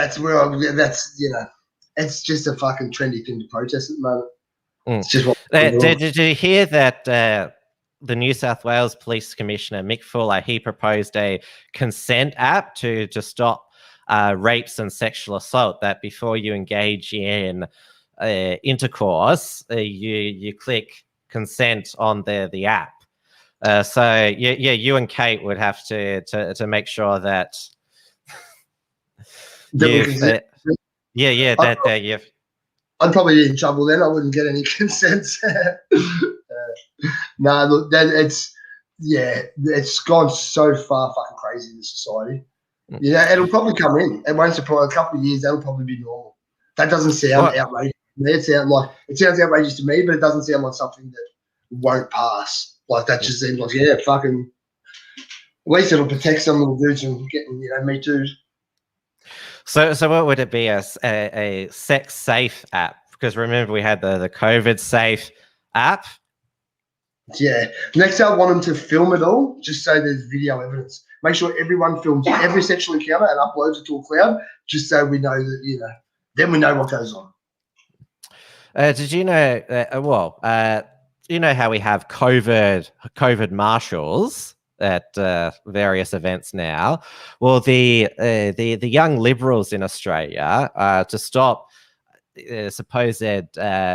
it's just a fucking trendy thing to protest at the moment. It's just what did you hear that the New South Wales Police Commissioner, Mick Fuller, he proposed a consent app to stop rapes and sexual assault, that before you engage in intercourse, you click consent on the app. So you and Kate would have to make sure that you've. I'd probably be in trouble then. I wouldn't get any consent. No, look, it's gone so far fucking crazy in the society. It'll probably come in. It won't surprise. A couple of years, that'll probably be normal. That doesn't sound outrageous to me. It sounds outrageous to me, but it doesn't sound like something that won't pass. Like, that just seems like, fucking. At least it'll protect some little dudes from getting, Me Too. So what would it be? A sex safe app? Because remember, we had the COVID safe app. Yeah. Next, I want them to film it all, just so there's video evidence. Make sure everyone films every sexual encounter and uploads it to a cloud, just so we know that, then we know what goes on. Did you know, you know how we have COVID marshals? at various events now. Well, the young liberals in Australia, to stop supposed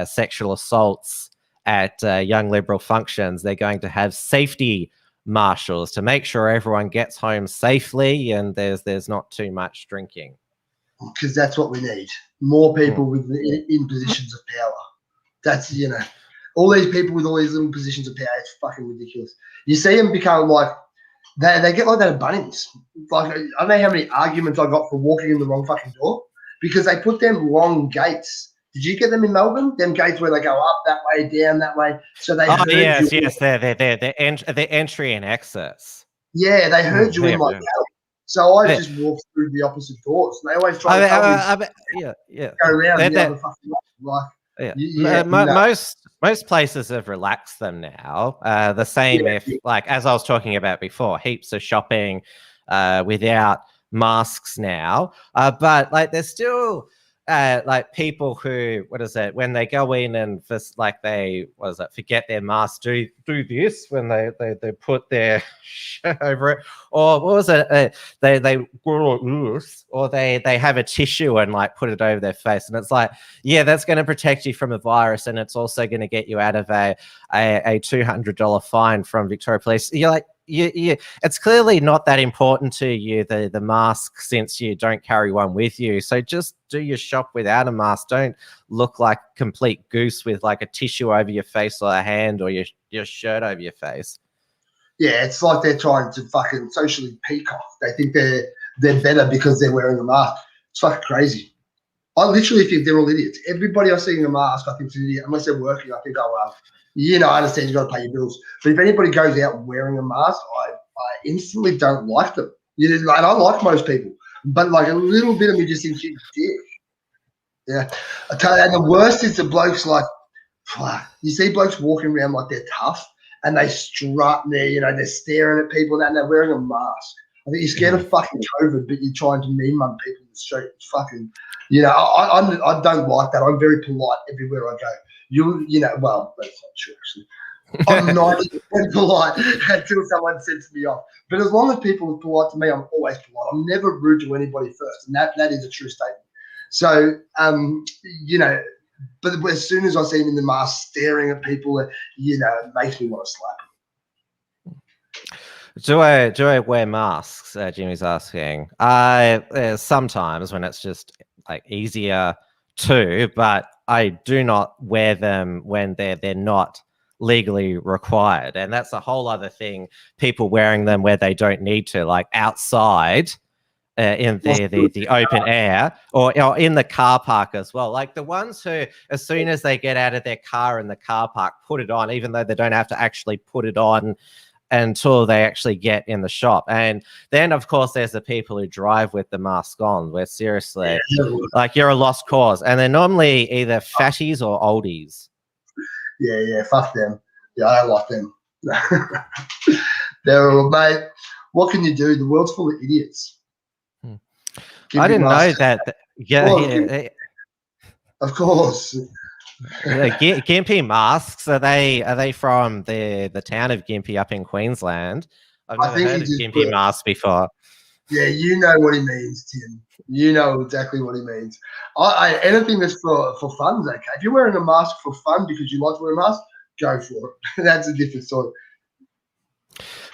sexual assaults at young liberal functions, they're going to have safety marshals to make sure everyone gets home safely and there's not too much drinking. Because that's what we need. More people in positions of power. That's, you know, all these people with all these little positions of power, it's fucking ridiculous. You see them become like, they get like that at Bunnings. Like, I don't know how many arguments I got for walking in the wrong fucking door because they put them wrong gates. Did you get them in Melbourne? Them gates where they go up that way, down that way. So they heard yes, you. Yes, they're entry and exits. Yeah, they heard you in like cattle. So I just walked through the opposite doors. They always try to go around the other fucking like. Most places have relaxed them now. The same like as I was talking about before, heaps of shopping without masks now. But like there's still like people who, what is it, when they go in and just like they, forget their mask, do this when they put their shirt over it, or what was it, they or they have a tissue and like put it over their face, and it's like, yeah, that's going to protect you from a virus, and it's also going to get you out of a $200 fine from Victoria Police. You're like, it's clearly not that important to you, the mask, since you don't carry one with you. So just do your shop without a mask. Don't look like a complete goose with like a tissue over your face or a hand or your shirt over your face. Yeah, it's like they're trying to fucking socially peacock. They think they're better because they're wearing a mask. It's fucking crazy. I literally think they're all idiots. Everybody I see in a mask, I think is an idiot. Unless they're working, I think, oh, well, you know, I understand you got to pay your bills. But if anybody goes out wearing a mask, I instantly don't like them. You know, like, I like most people, but like a little bit of me just thinks you're dick. Yeah. I tell you, and the worst is the blokes like, you see blokes walking around like they're tough and they strut and they're staring at people and they're wearing a mask. I think you're scared of fucking COVID, but you're trying to meme people in the street. It's fucking, you know, I don't like that. I'm very polite everywhere I go. You know, well, that's not true, actually. I'm 90% polite until someone sends me off. But as long as people are polite to me, I'm always polite. I'm never rude to anybody first, and that is a true statement. So, you know, but as soon as I see them in the mask staring at people, you know, it makes me want to slap them. Do I wear masks? Jimmy's asking. Sometimes when it's just like easier to, but I do not wear them when they're not legally required, and that's a whole other thing. People wearing them where they don't need to, like outside in the open air, or in the car park as well. Like the ones who, as soon as they get out of their car in the car park, put it on, even though they don't have to actually put it on until they actually get in the shop. And then, of course, there's the people who drive with the mask on, where seriously, like you're a lost cause. And they're normally either fatties or oldies. Yeah, fuck them. Yeah, I don't like them. They're all, mate, what can you do? The world's full of idiots. I didn't know that. Yeah. Of course. Gympie masks, are they from the town of Gympie up in Queensland? I've never heard of Gympie masks before. Yeah, you know what he means, Tim. You know exactly what he means. Anything that's for fun's okay. If you're wearing a mask for fun because you like to wear a mask, go for it. That's a different story.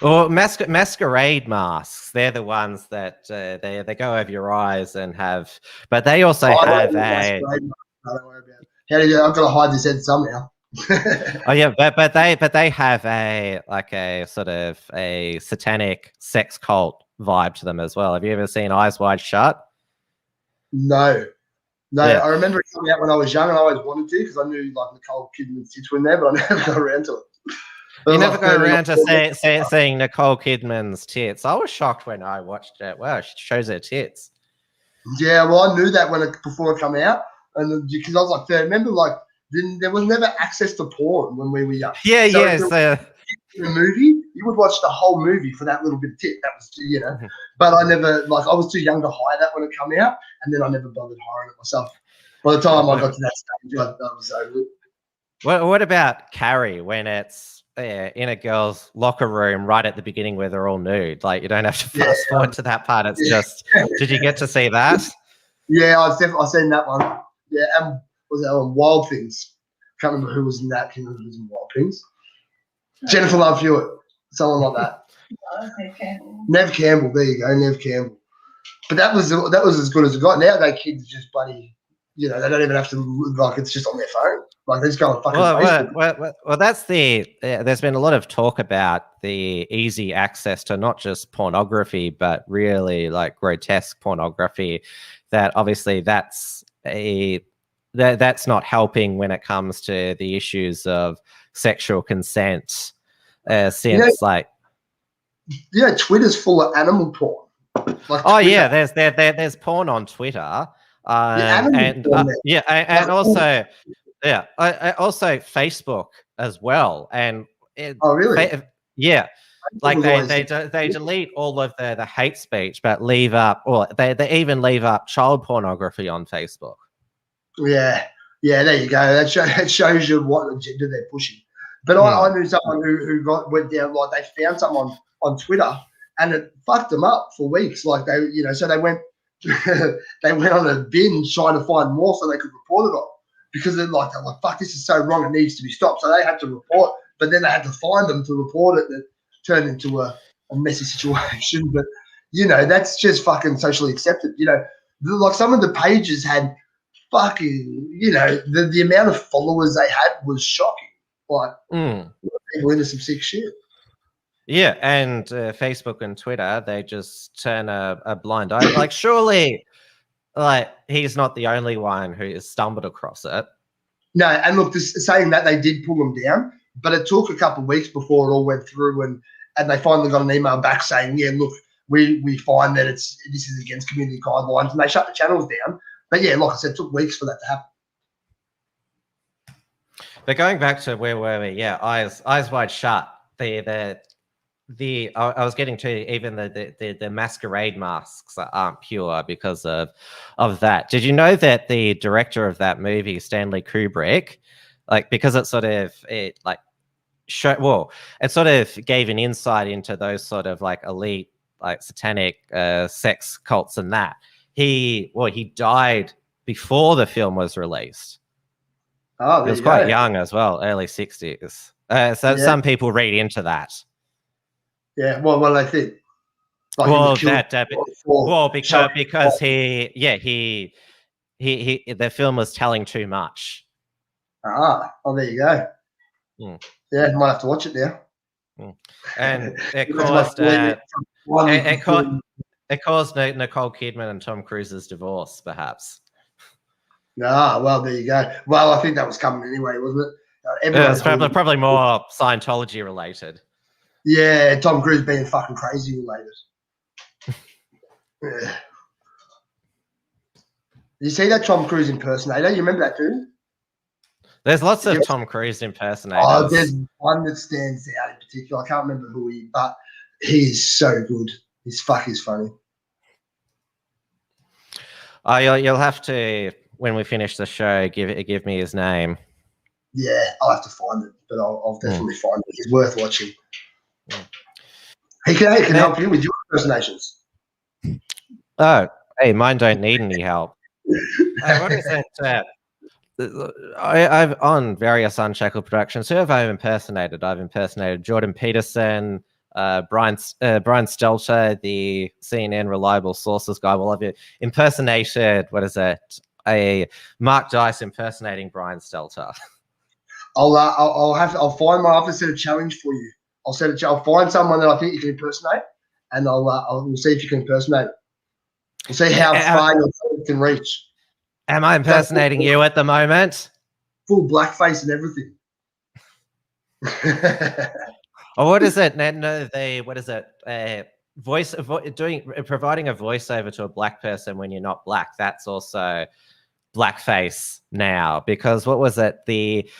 Or masquerade masks. They're the ones that they go over your eyes and have, but they also have a. Don't worry about it. How do you? I've got to hide this head somehow. Oh yeah, but they have a like a sort of a satanic sex cult vibe to them as well. Have you ever seen Eyes Wide Shut? No. Yeah. I remember it coming out when I was young, and I always wanted to because I knew like Nicole Kidman's tits were in there, but I never got around to it. You never go around to seeing Nicole Kidman's tits. I was shocked when I watched it. Wow, she shows her tits. Yeah, well, I knew that before it came out, and because I was like, I remember like there was never access to porn when we were young. Yeah, so yes. In a movie, you would watch the whole movie for that little bit of tit. That was, you know, but I never, like, I was too young to hire that when it came out, and then I never bothered hiring it myself. By the time I got to that stage, I was over it. What about Carrie when it's in a girl's locker room right at the beginning where they're all nude. Like, you don't have to fast forward to that part. It's just, did you get to see that? Yeah, I've seen that one. Yeah, and was that on Wild Things? Can't remember who was in that. Who was in Wild Things? Jennifer Love Hewitt, someone like that. Nev Campbell. There you go, Nev Campbell. But that was as good as it got. Now they kids just bloody, they don't even have to like it's just on their phone. Like they just go on fucking Facebook. Well, that's there's been a lot of talk about the easy access to not just pornography, but really like grotesque pornography. That obviously that's not helping when it comes to the issues of sexual consent. Twitter's full of animal porn. Like there's porn on Twitter, and also Facebook as well. And really? Like they delete all of the hate speech, but leave up, or they even leave up child pornography on Facebook. Yeah, there you go. That shows you what agenda they're pushing. But I knew someone who went down, like they found someone on Twitter and it fucked them up for weeks. Like so they went they went on a binge trying to find more so they could report it on, because they're like, fuck, this is so wrong, it needs to be stopped. So they had to report, but then they had to find them to report it. That turned into a messy situation. But that's just fucking socially accepted. Like some of the pages had fucking, the amount of followers they had was shocking. Like people into some sick shit. Yeah, and Facebook and Twitter, they just turn a blind eye. Like, surely, like, he's not the only one who has stumbled across it. No, and look, saying that they did pull them down, but it took a couple of weeks before it all went through, and they finally got an email back saying, yeah, look, we find that this is against community guidelines, and they shut the channels down. But yeah, like I said, it took weeks for that to happen. But going back to where were we? Yeah, eyes wide shut. I was getting to even the masquerade masks aren't pure because of that. Did you know that the director of that movie, Stanley Kubrick, like, because it sort of it sort of gave an insight into those sort of like elite, like satanic sex cults and that. He died before the film was released. Oh, he was quite young as well, early 60s. Some people read into that. Yeah, well, I think. Because he the film was telling too much. There you go. Yeah, I might have to watch it now. And it caused Nicole Kidman and Tom Cruise's divorce, perhaps. Well, there you go. Well, I think that was coming anyway, wasn't it? It was probably more Scientology related. Yeah, Tom Cruise being fucking crazy related. Yeah. You see that Tom Cruise impersonator? You remember that dude? There's lots of Tom Cruise impersonators. Oh, there's one that stands out in particular. I can't remember who but he is so good. He's funny. You'll have to, when we finish the show, give me his name. Yeah, I'll have to find it, but I'll definitely find it. He's worth watching. He can help you with your impersonations. Oh, hey, mine don't need any help. What is it? I've on various Unshackled Productions. Who have I impersonated? I've impersonated Jordan Peterson, Brian Stelter, the CNN Reliable Sources guy. Well, I've impersonated, a Mark Dice impersonating Brian Stelter. I'll find my office set a challenge for you. I'll find someone that I think you can impersonate, and we'll see if you can impersonate it. We'll see how far you can reach. Am I impersonating you at the moment? Full blackface and everything. Or what is it? Providing a voiceover to a black person when you're not black. That's also blackface now, because what was it? The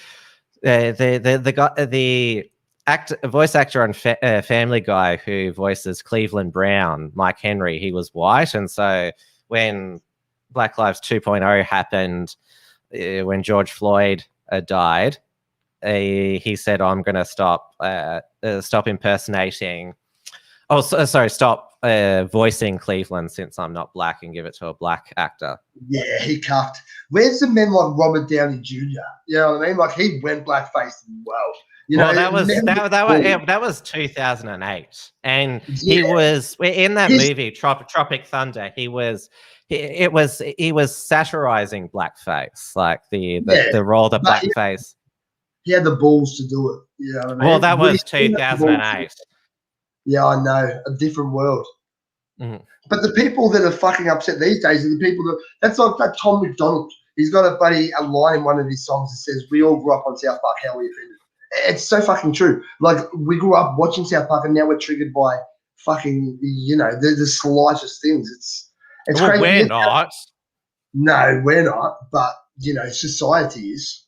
voice actor on Family Guy who voices Cleveland Brown, Mike Henry, he was white, and so when Black Lives 2.0 happened, when George Floyd died, he said, I'm going to stop impersonating. Oh, sorry, stop voicing Cleveland since I'm not black and give it to a black actor. Yeah, he cucked. Where's the men like Robert Downey Jr.? You know what I mean? Like he went blackface as well. You know, that was 2008, and he was in that movie Tropic Thunder. He was satirizing blackface, like the role of blackface. He had the balls to do it. You know what I mean? Well, that was 2008. Yeah, I know, a different world. Mm-hmm. But the people that are fucking upset these days are the people that's like that Tom McDonald. He's got a line in one of his songs that says, "We all grew up on South Park. How we offended." It's so fucking true. Like we grew up watching South Park, and now we're triggered by fucking the slightest things. It's crazy. We're not. No, we're not. But society is.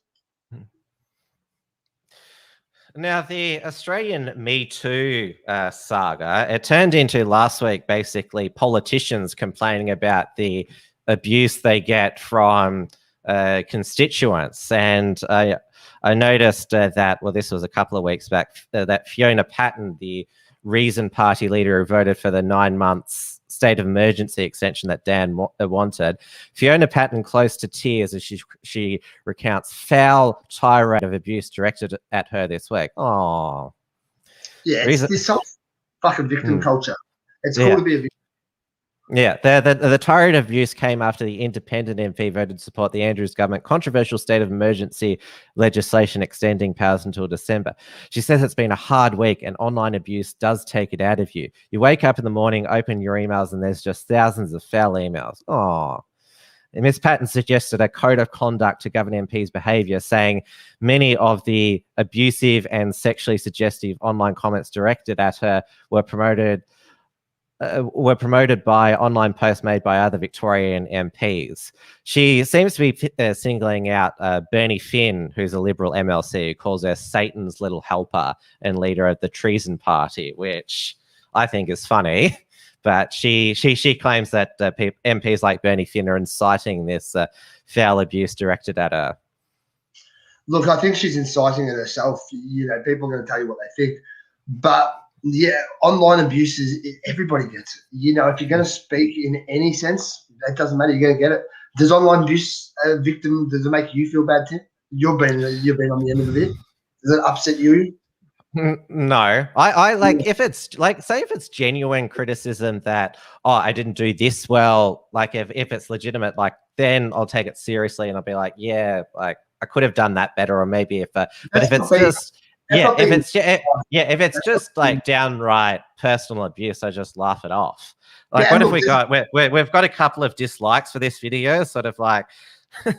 Now, the Australian Me Too saga, it turned into last week basically politicians complaining about the abuse they get from constituents. And I noticed that, well, this was a couple of weeks back, that Fiona Patten, the Reason Party leader who voted for the 9 months state of emergency extension that Dan wanted, Fiona Patten close to tears as she recounts foul tirade of abuse directed at her this week. Oh, yeah, it's this whole fucking victim culture. It's cool to be a victim. Yeah, the tirade of abuse came after the independent MP voted to support the Andrews government controversial state of emergency legislation extending powers until December. She says it's been a hard week and online abuse does take it out of you. You wake up in the morning, open your emails, and there's just thousands of foul emails. Oh. Ms. Patten suggested a code of conduct to govern MPs' behaviour, saying many of the abusive and sexually suggestive online comments directed at her were promoted by online posts made by other Victorian MPs. She seems to be singling out Bernie Finn, who's a Liberal MLC, who calls her Satan's little helper and leader of the Treason Party, which I think is funny. But she claims that MPs like Bernie Finn are inciting this foul abuse directed at her. Look, I think she's inciting it herself. People are going to tell you what they think. But yeah, online abuse everybody gets it. If you're going to speak in any sense, that doesn't matter. You're going to get it. Does online abuse victim, does it make you feel bad, Tim? You've been on the end of it. Does it upset you? No, I like if it's like, say if it's genuine criticism that, I didn't do this well, like if it's legitimate, like then I'll take it seriously and I'll be like, yeah, like I could have done that better, or maybe if it's just like downright personal abuse, I just laugh it off. Like, what have we got? We've got a couple of dislikes for this video, sort of like, who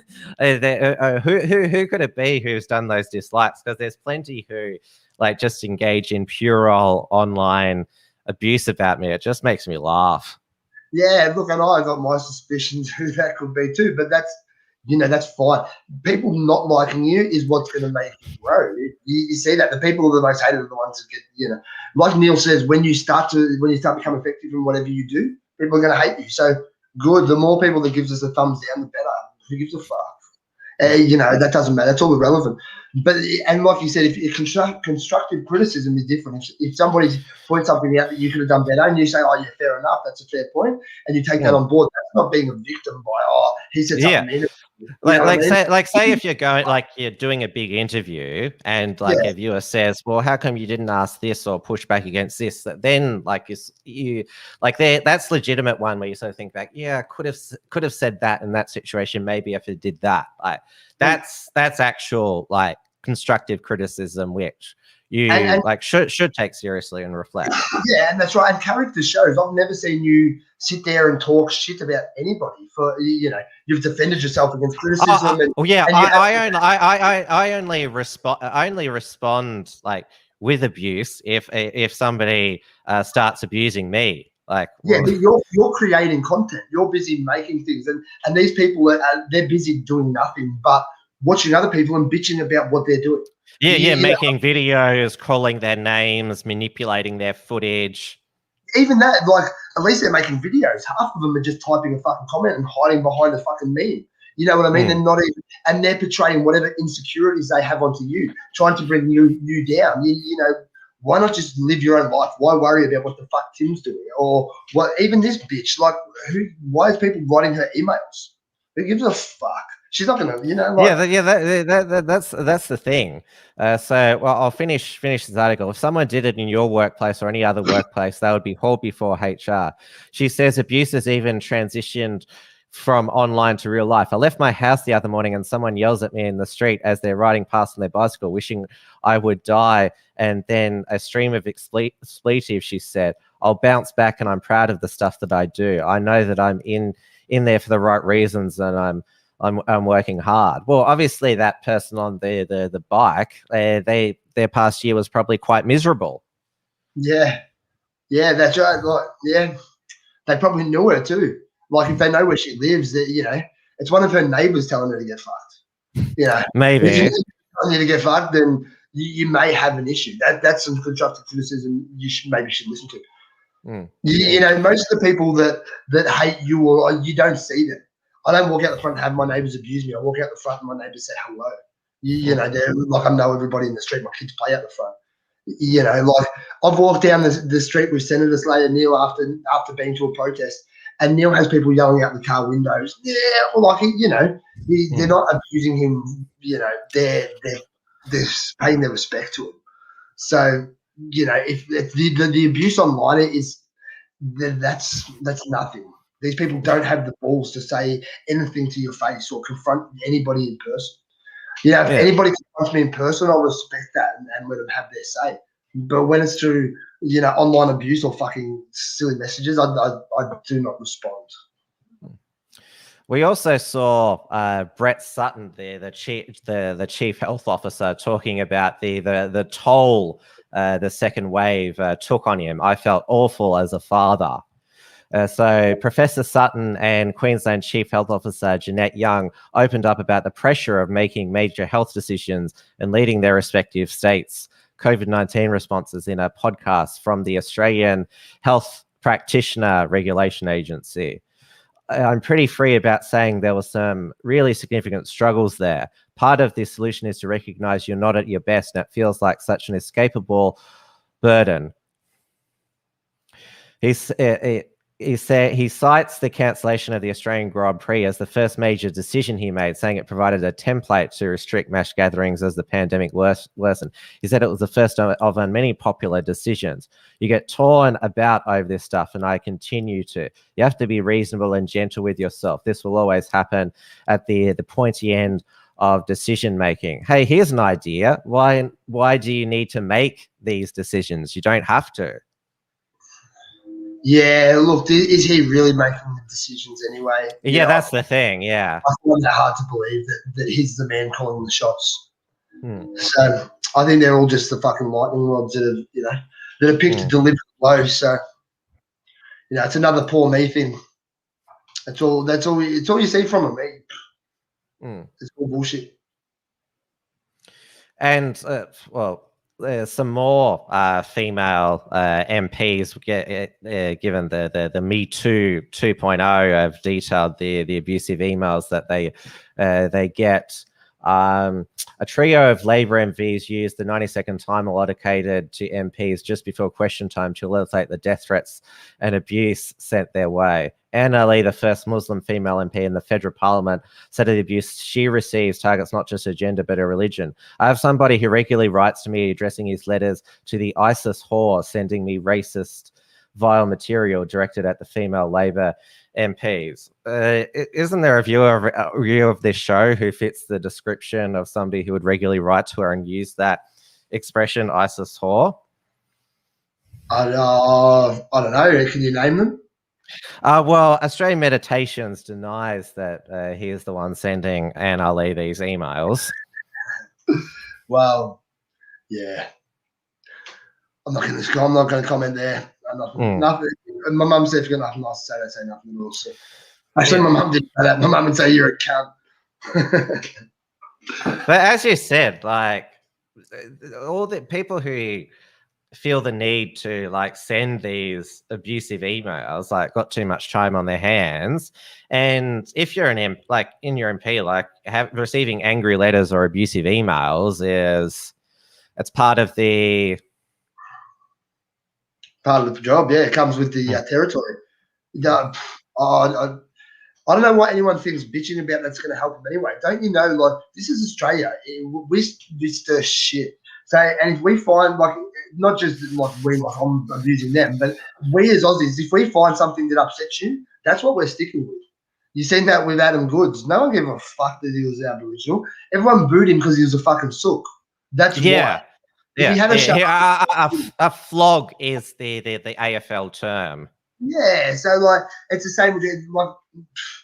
could it be who's done those dislikes? Because there's plenty who like just engage in puerile online abuse about me. It just makes me laugh. Yeah, look, and I got my suspicions who that could be too, but that's fine. People not liking you is what's going to make you grow. You see that the people who are the most hated are the ones that get, like Neil says, when you start to become effective in whatever you do, people are going to hate you. So good. The more people that gives us a thumbs down, the better. Who gives a fuck? That doesn't matter. It's all irrelevant. But and like you said, if constructive criticism is different. If somebody points something out that you could have done better, and you say, "Oh, yeah, fair enough. That's a fair point," and you take that on board, that's not being a victim by, he said something mean. Say if you're going, like you're doing a big interview and like a viewer says, well, how come you didn't ask this or push back against this? Then like you like that's legitimate one where you sort of think back, I could have said that in that situation, maybe if it did that. Like that's actual like constructive criticism, which you like should take seriously and reflect. Yeah, and that's right. And character shows. I've never seen you sit there and talk shit about anybody. For you've defended yourself against criticism. I only respond like with abuse if somebody starts abusing me. Like, but you're creating content. You're busy making things, and these people they're busy doing nothing but watching other people and bitching about what they're doing. Making videos, calling their names, manipulating their footage. Even that, like, at least they're making videos. Half of them are just typing a fucking comment and hiding behind a fucking meme. You know what I mean? They're not even, and they're portraying whatever insecurities they have onto you, trying to bring you down. You know, why not just live your own life? Why worry about what the fuck Tim's doing or what? Even this bitch, like, why is people writing her emails? Who gives a fuck? She's not gonna, you know. Like, That's the thing. So, well, I'll finish this article. If someone did it in your workplace or any other workplace, they would be hauled before HR. She says abuse has even transitioned from online to real life. I left my house the other morning and someone yells at me in the street as they're riding past on their bicycle, wishing I would die. And then a stream of expletives, she said. I'll bounce back and I'm proud of the stuff that I do. I know that I'm in there for the right reasons and I'm working hard. Well, obviously that person on the bike, their past year was probably quite miserable. Yeah, that's right. Like, yeah, they probably knew her too. Like, if they know where she lives, that, you know, it's one of her neighbours telling her to get fucked. You know, maybe if you're telling you to get fucked, then you may have an issue. That's some constructive criticism you should listen to. You know, most of the people that hate you or you don't see them. I don't walk out the front and have my neighbours abuse me. I walk out the front and my neighbours say hello. You know, they're like, I know everybody in the street. My kids play out the front. You know, like, I've walked down the street with Senator Slater Neil after being to a protest, and Neil has people yelling out the car windows. Yeah, like, you know, they're not abusing him. You know, they're paying their respect to him. So, you know, if the abuse online is, that's nothing. These people don't have the balls to say anything to your face or confront anybody in person. You know, if anybody confronts me in person, I'll respect that and let them have their say. But when it's through, you know, online abuse or fucking silly messages, I do not respond. We also saw Brett Sutton there, the chief health officer, talking about the toll the second wave took on him. I felt awful as a father. So Professor Sutton and Queensland Chief Health Officer Jeanette Young opened up about the pressure of making major health decisions and leading their respective states' COVID-19 responses in a podcast from the Australian Health Practitioner Regulation Agency. I'm pretty free about saying there were some really significant struggles there. Part of the solution is to recognize you're not at your best, and it feels like such an escapable burden. He cites the cancellation of the Australian Grand Prix as the first major decision he made, saying it provided a template to restrict mass gatherings as the pandemic worsened. He said it was the first of many popular decisions. You get torn about over this stuff, and I continue to. You have to be reasonable and gentle with yourself. This will always happen at the pointy end of decision making. Hey, here's an idea. Why do you need to make these decisions? You don't have to. Yeah, look, is he really making the decisions anyway? Yeah, that's the thing, yeah. I find that hard to believe that he's the man calling the shots. So I think they're all just the fucking lightning rods that are picked to deliver the blow. So, you know, it's another poor me thing. It's all you see from him. It's all bullshit. And, there's some more female MPs given the Me Too 2.0 have detailed the abusive emails that they get. A trio of Labor MPs used the 90-second time allocated to MPs just before question time to elicit the death threats and abuse sent their way. Anna Lee, the first Muslim female MP in the federal parliament, said the abuse she receives targets not just her gender but her religion. I have somebody who regularly writes to me addressing his letters to the ISIS whore, sending me racist, vile material directed at the female Labor MPs. Isn't there a viewer of this show who fits the description of somebody who would regularly write to her and use that expression, ISIS whore? I don't know. Can you name them? Well, Australian Meditations denies that he is the one sending Anna Lee these emails. Well, yeah. I'm not going to comment there. Nothing. My mum said if you've got nothing nice to say, don't say nothing at all. So. Actually, my mum didn't say that. My mum would say you're a cunt. But as you said, like, all the people who feel the need to like send these abusive emails, like got too much time on their hands. And if you're like in your MP, like receiving angry letters or abusive emails it's part of the job. Yeah, it comes with the territory. I don't know what anyone thinks bitching about that's going to help them anyway. Don't you know, like, this is Australia. We stir shit. So, and if we find, like, not just like I'm abusing them, but we as Aussies, if we find something that upsets you, that's what we're sticking with. You seen that with Adam Goods. No one gave a fuck that he was Aboriginal. Everyone booed him because he was a fucking sook. That's why. If he had a flog is the AFL term. Yeah, so like it's the same with like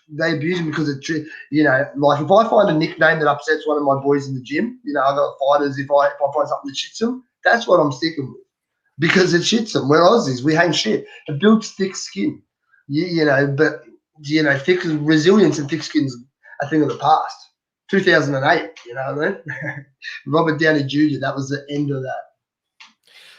they abuse him because it's, you know, like if I find a nickname that upsets one of my boys in the gym, you know, I've got fighters. If I find something that shits them, that's what I'm sticking with because it shits them. We're Aussies, we hate shit. It builds thick skin, you know. But you know, resilience and thick skin's a thing of the past. 2008, you know what I mean? Robert Downey Jr. That was the end of that.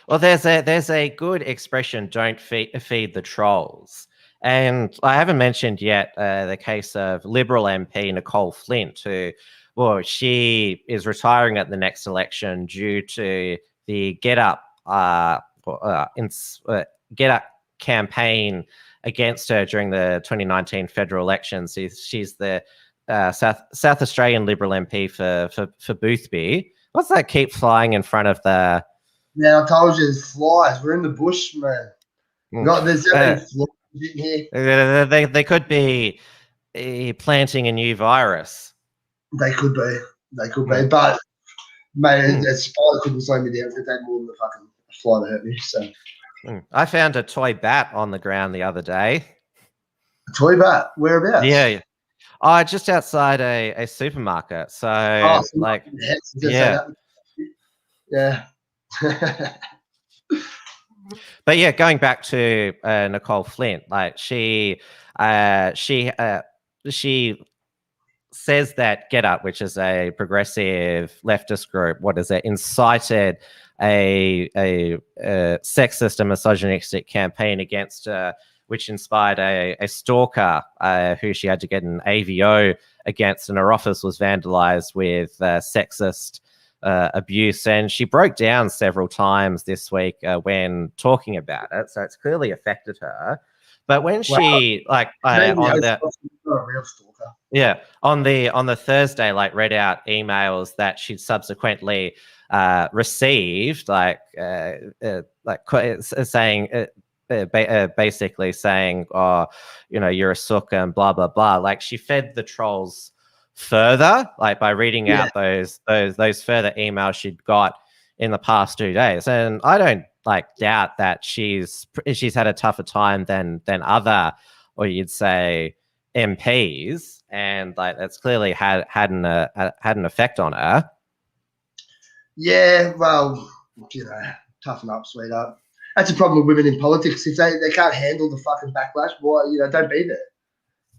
Well, there's a good expression, don't feed the trolls. And I haven't mentioned yet the case of Liberal MP Nicole Flint, who, well, she is retiring at the next election due to the Get Up campaign against her during the 2019 federal elections. She's the South Australian Liberal MP for Boothby. What's that keep flying in front of the... Man, I told you there's flies. We're in the bush, man. There's so many flies in here. They could be planting a new virus. They could be. But, mate, a spider couldn't slow me down. It take more than a fucking fly to hurt me. So. I found a toy bat on the ground the other day. A toy bat? Whereabouts? Yeah. Just outside a supermarket. So, like, yeah. Yeah. But yeah, going back to Nicole Flint, like she says that Get Up, which is a progressive leftist group, incited a sexist and misogynistic campaign against her, which inspired a stalker who she had to get an AVO against, and her office was vandalized with sexist abuse. And she broke down several times this week when talking about it, so it's clearly affected her. But when she on the Thursday, like, read out emails that she'd subsequently received, basically saying, "Oh, you know, you're a sucker," and blah blah blah. Like, she fed the trolls further, like, by reading out those further emails she'd got in the past 2 days. And I don't doubt that she's had a tougher time than other, or you'd say, MPs, and like that's clearly had an effect on her. Yeah, well, you know, toughen up, sweetheart. That's a problem with women in politics. If they can't handle the fucking backlash, why, you know, don't be there.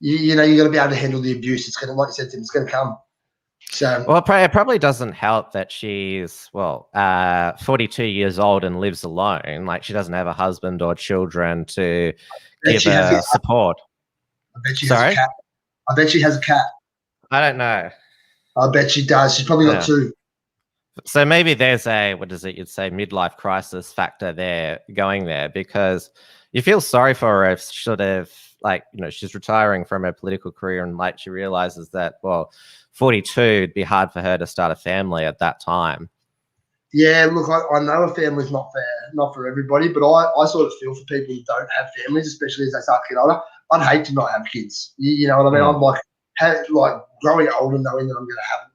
You know, you got to be able to handle the abuse. It's going to, like you said, Tim, it's going to come. So, well, it probably doesn't help that she's 42 years old and lives alone. Like, she doesn't have a husband or children to give her support. I bet she has a cat. I bet she has a cat. I don't know. I bet she does. She's probably got two. So maybe there's you'd say midlife crisis factor there going there, because you feel sorry for her if sort of, like, you know, she's retiring from her political career and like she realizes that, well, 42, it'd be hard for her to start a family at that time. Yeah, look, I know a family's not for everybody, but I sort of feel for people who don't have families, especially as they start to get older. I'd hate to not have kids. You know what I mean? I'm like growing older, knowing that I'm going to have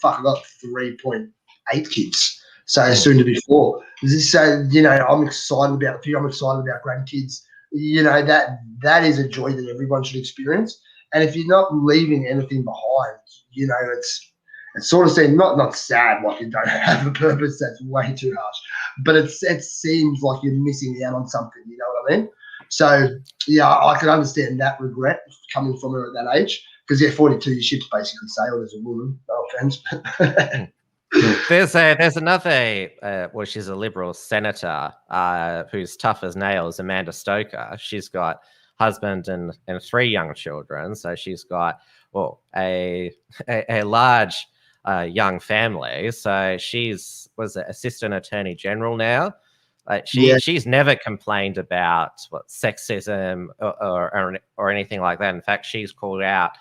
I got 3.8 kids, so soon to be 4. So, you know, I'm excited about the future. I'm excited about grandkids. You know, that is a joy that everyone should experience. And if you're not leaving anything behind, you know, it's sort of seems not sad, like you don't have a purpose. That's way too harsh. But it seems like you're missing out on something. You know what I mean? So yeah, I can understand that regret coming from her at that age. Because 42, your ship's basically sailed as a woman. No offense. There's another, well, she's a Liberal senator who's tough as nails, Amanda Stoker. She's got husband and 3 young children, so she's got a large young family. So she's assistant attorney general now. She's never complained about sexism or anything like that. In fact, she's called out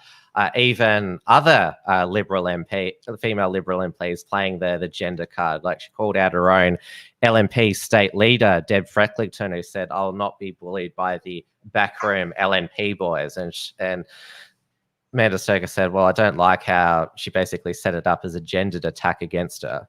even other female Liberal MPs playing the gender card. Like, she called out her own LNP state leader, Deb Frecklington, who said, "I'll not be bullied by the backroom LNP boys." And Amanda Stoker said, "Well, I don't like how she basically set it up as a gendered attack against her."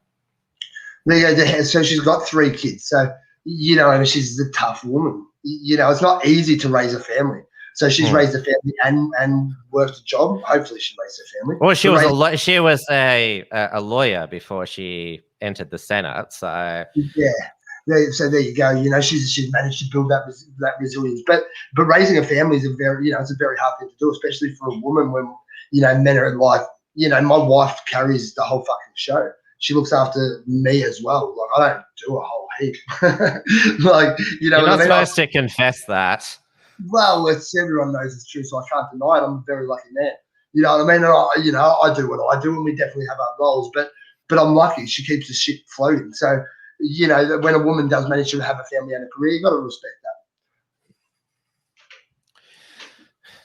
So she's got 3 kids. So, and she's a tough woman. It's not easy to raise a family. So she's raised a family and worked a job. Hopefully she raised a family. Well, she was a lawyer before she entered the Senate. So so there you go. She's managed to build that resilience. But raising a family is it's a very hard thing to do, especially for a woman when men are like, my wife carries the whole fucking show. She looks after me as well. Like, I don't do a whole heap. You're not supposed to confess that. Well, everyone knows it's true, so I can't deny it. I'm a very lucky man. You know what I mean? And I do what I do, and we definitely have our roles. But I'm lucky. She keeps the shit floating. So, when a woman does manage to have a family and a career, you got to respect that.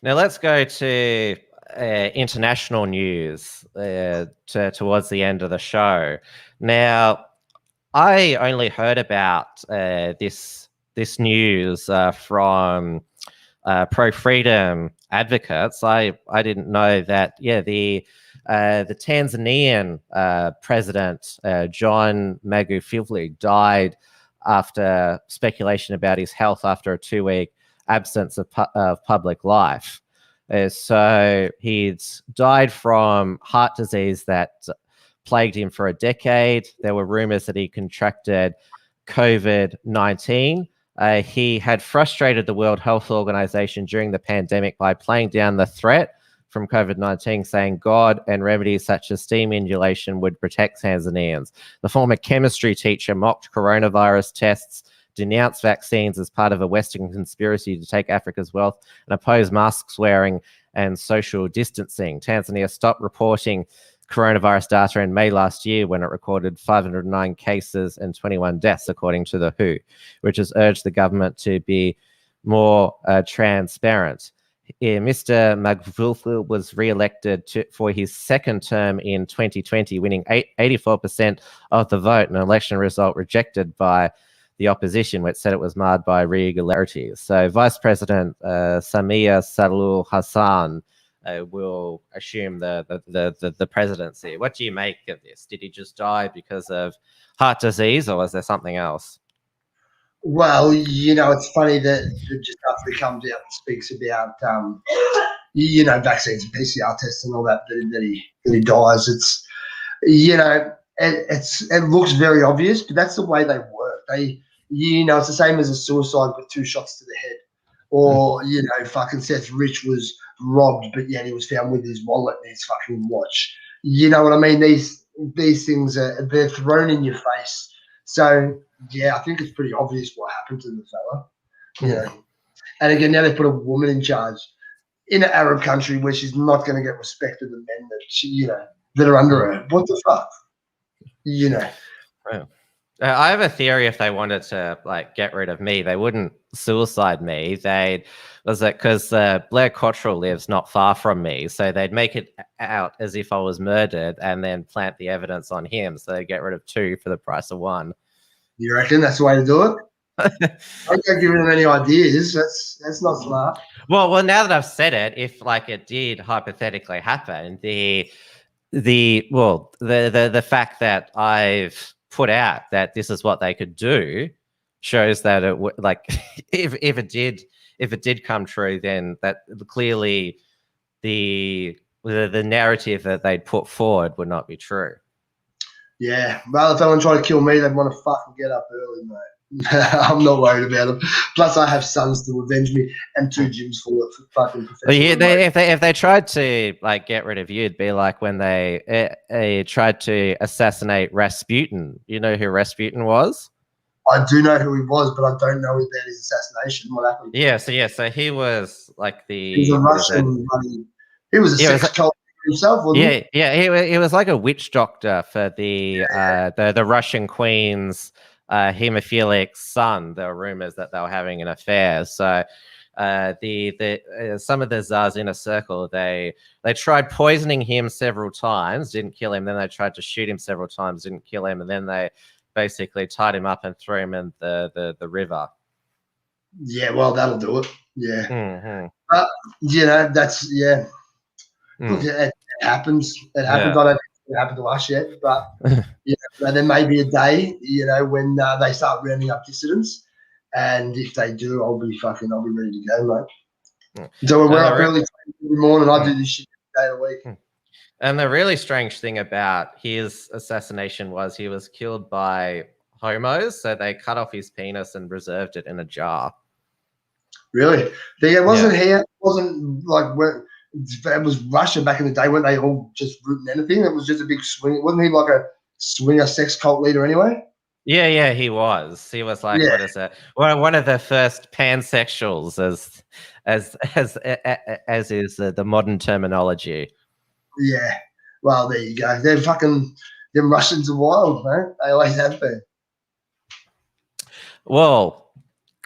Now let's go to international news towards the end of the show. Now, I only heard about this news from pro-freedom advocates. I didn't know that. The Tanzanian president John Magufuli died after speculation about his health after a 2-week absence of public life. So he'd died from heart disease that plagued him for a decade. There were rumors that he contracted COVID-19. He had frustrated the World Health Organization during the pandemic by playing down the threat from COVID-19, saying God and remedies such as steam inhalation would protect Tanzanians. The former chemistry teacher mocked coronavirus tests, denounced vaccines as part of a Western conspiracy to take Africa's wealth, and opposed masks wearing and social distancing. Tanzania stopped reporting coronavirus data in May last year when it recorded 509 cases and 21 deaths, according to the WHO, which has urged the government to be more transparent. Mr. Magufuli was re-elected for his second term in 2020, winning 84% of the vote, an election result rejected by the opposition, which said it was marred by irregularities. So Vice President Samia Suluhu Hassan will assume the presidency. What do you make of this? Did he just die because of heart disease, or was there something else? Well, it's funny that just after he comes out and speaks about, vaccines and PCR tests and all that he dies. It's, it looks very obvious, but that's the way they work. It's the same as a suicide with 2 shots to the head. Or, fucking Seth Rich was robbed, but yet he was found with his wallet and his fucking watch. You know what I mean? These things they're thrown in your face. So, yeah, I think it's pretty obvious what happened to the fella. And again, now they put a woman in charge in an Arab country where she's not going to get respect of the men that are under her. What the fuck? Right. I have a theory. If they wanted to get rid of me, they wouldn't suicide me. Because Blair Cottrell lives not far from me, so they'd make it out as if I was murdered and then plant the evidence on him. So they get rid of 2 for the price of 1. You reckon that's the way to do it? I don't give them any ideas. That's not smart. Well, now that I've said it, if it did hypothetically happen, the fact that I've put out that this is what they could do shows that it would if it did come true, then that clearly the narrative that they'd put forward would not be true. Yeah, well, if anyone tried to kill me, they'd want to fucking get up early, mate. I'm not worried about them. Plus, I have sons to avenge me and 2 gyms full of fucking Well, professional. if they tried to like get rid of you, it'd be like when they tried to assassinate Rasputin. You know who Rasputin was? I do know who he was, but I don't know about his assassination. What happened? So he was like He was a Russian. He was a sex cult himself, wasn't he? He was like a witch doctor for the Russian queen's hemophilic son. There were rumors that they were having an affair. So some of the Tsar's inner circle, they tried poisoning him several times, didn't kill him. Then they tried to shoot him several times, didn't kill him, and then they basically tied him up and threw him in the river. Yeah, well, that'll do it. Yeah. Mm-hmm. That's Look, it happens. It happens. I don't think it happened to us yet, but there may be a day, when they start rounding up dissidents, and if they do, I'll be ready to go, mate. So we're up early every morning. I do this shit every day of the week. And the really strange thing about his assassination was he was killed by homos, so they cut off his penis and preserved it in a jar. Really? It wasn't like where it was Russia back in the day, weren't they all just rooting anything? It was just a big swing. Wasn't he like a swinger sex cult leader anyway? Yeah, he was. He was like, what is it? One of the first pansexuals, as is the modern terminology. Yeah. Well, there you go. They're them Russians are wild, man. They always have been. Well,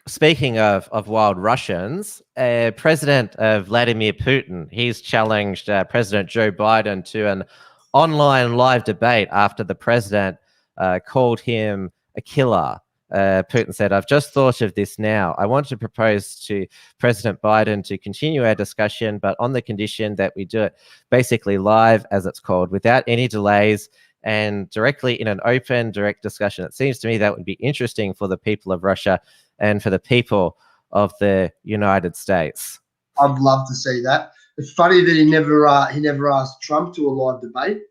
speaking of wild Russians, President Vladimir Putin, he's challenged President Joe Biden to an online live debate after the president called him a killer. Putin said, "I've just thought of this now. I want to propose to President Biden to continue our discussion, but on the condition that we do it basically live, as it's called, without any delays and directly in an open, direct discussion. It seems to me that would be interesting for the people of Russia and for the people of the United States." I'd love to see that. It's funny that he never asked Trump to a live debate,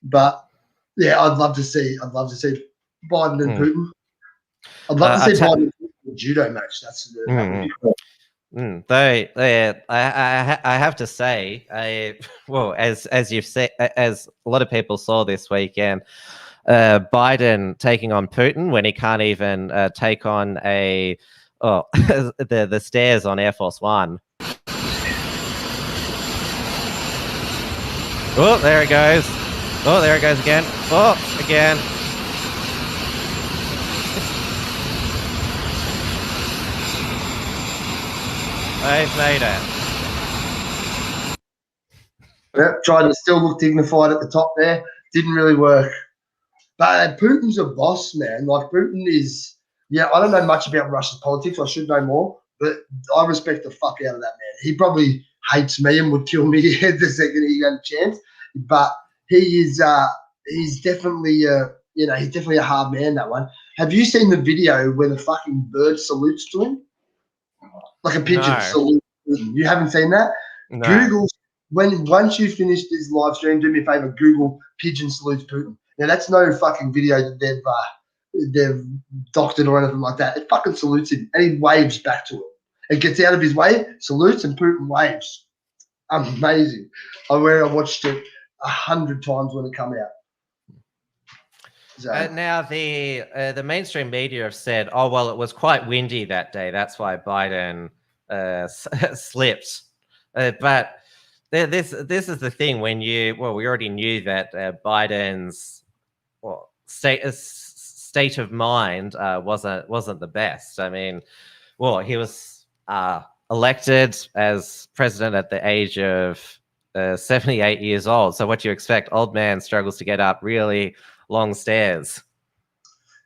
but yeah, I'd love to see Biden and Putin. I'd love to see Biden in a judo match. That would be cool. I have to say, as you've said, as a lot of people saw this weekend, Biden taking on Putin when he can't even take on the stairs on Air Force One. Oh, there it goes. Oh, there it goes again. Oh, again. They've made it. Yep, tried to still look dignified at the top there. Didn't really work. But Putin's a boss, man. Like, Putin is, I don't know much about Russian politics. I should know more. But I respect the fuck out of that man. He probably hates me and would kill me the second he got a chance. But he's definitely, he's definitely a hard man, that one. Have you seen the video where the fucking bird salutes to him? Like a pigeon salute. You haven't seen that? No. Google, once you finish this live stream, do me a favor, Google pigeon salutes Putin. Now, that's no fucking video that they've doctored or anything like that. It fucking salutes him, and he waves back to it. It gets out of his way, salutes, and Putin waves. Amazing. I watched it 100 times when it come out. So. Now the mainstream media have said, "Oh well, it was quite windy that day. That's why Biden slipped." But this is the thing. When we already knew that Biden's state of mind wasn't the best. I mean, he was elected as president at the age of 78 years old. So what do you expect? Old man struggles to get up really long stairs.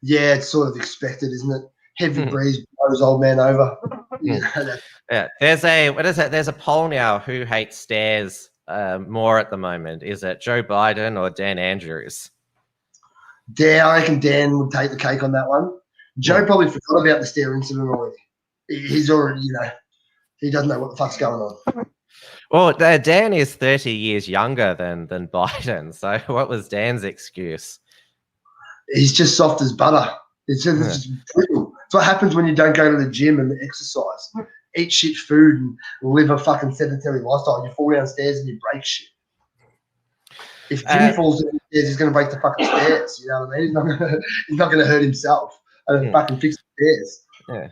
Yeah, it's sort of expected, isn't it? Heavy breeze blows old man over. Yeah, there's a poll now. Who hates stairs more at the moment? Is it Joe Biden or Dan Andrews? I reckon Dan would take the cake on that one. Joe probably forgot about the stair incident already. He's already, he doesn't know what the fuck's going on. Well, Dan is 30 years younger than Biden. So what was Dan's excuse? He's just soft as butter. It's just brutal. It's what happens when you don't go to the gym and exercise. Eat shit food and live a fucking sedentary lifestyle. You fall downstairs and you break shit. If Jimmy falls downstairs, he's going to break the fucking stairs. You know what I mean? He's not going to hurt himself and fucking fix the stairs. Yeah.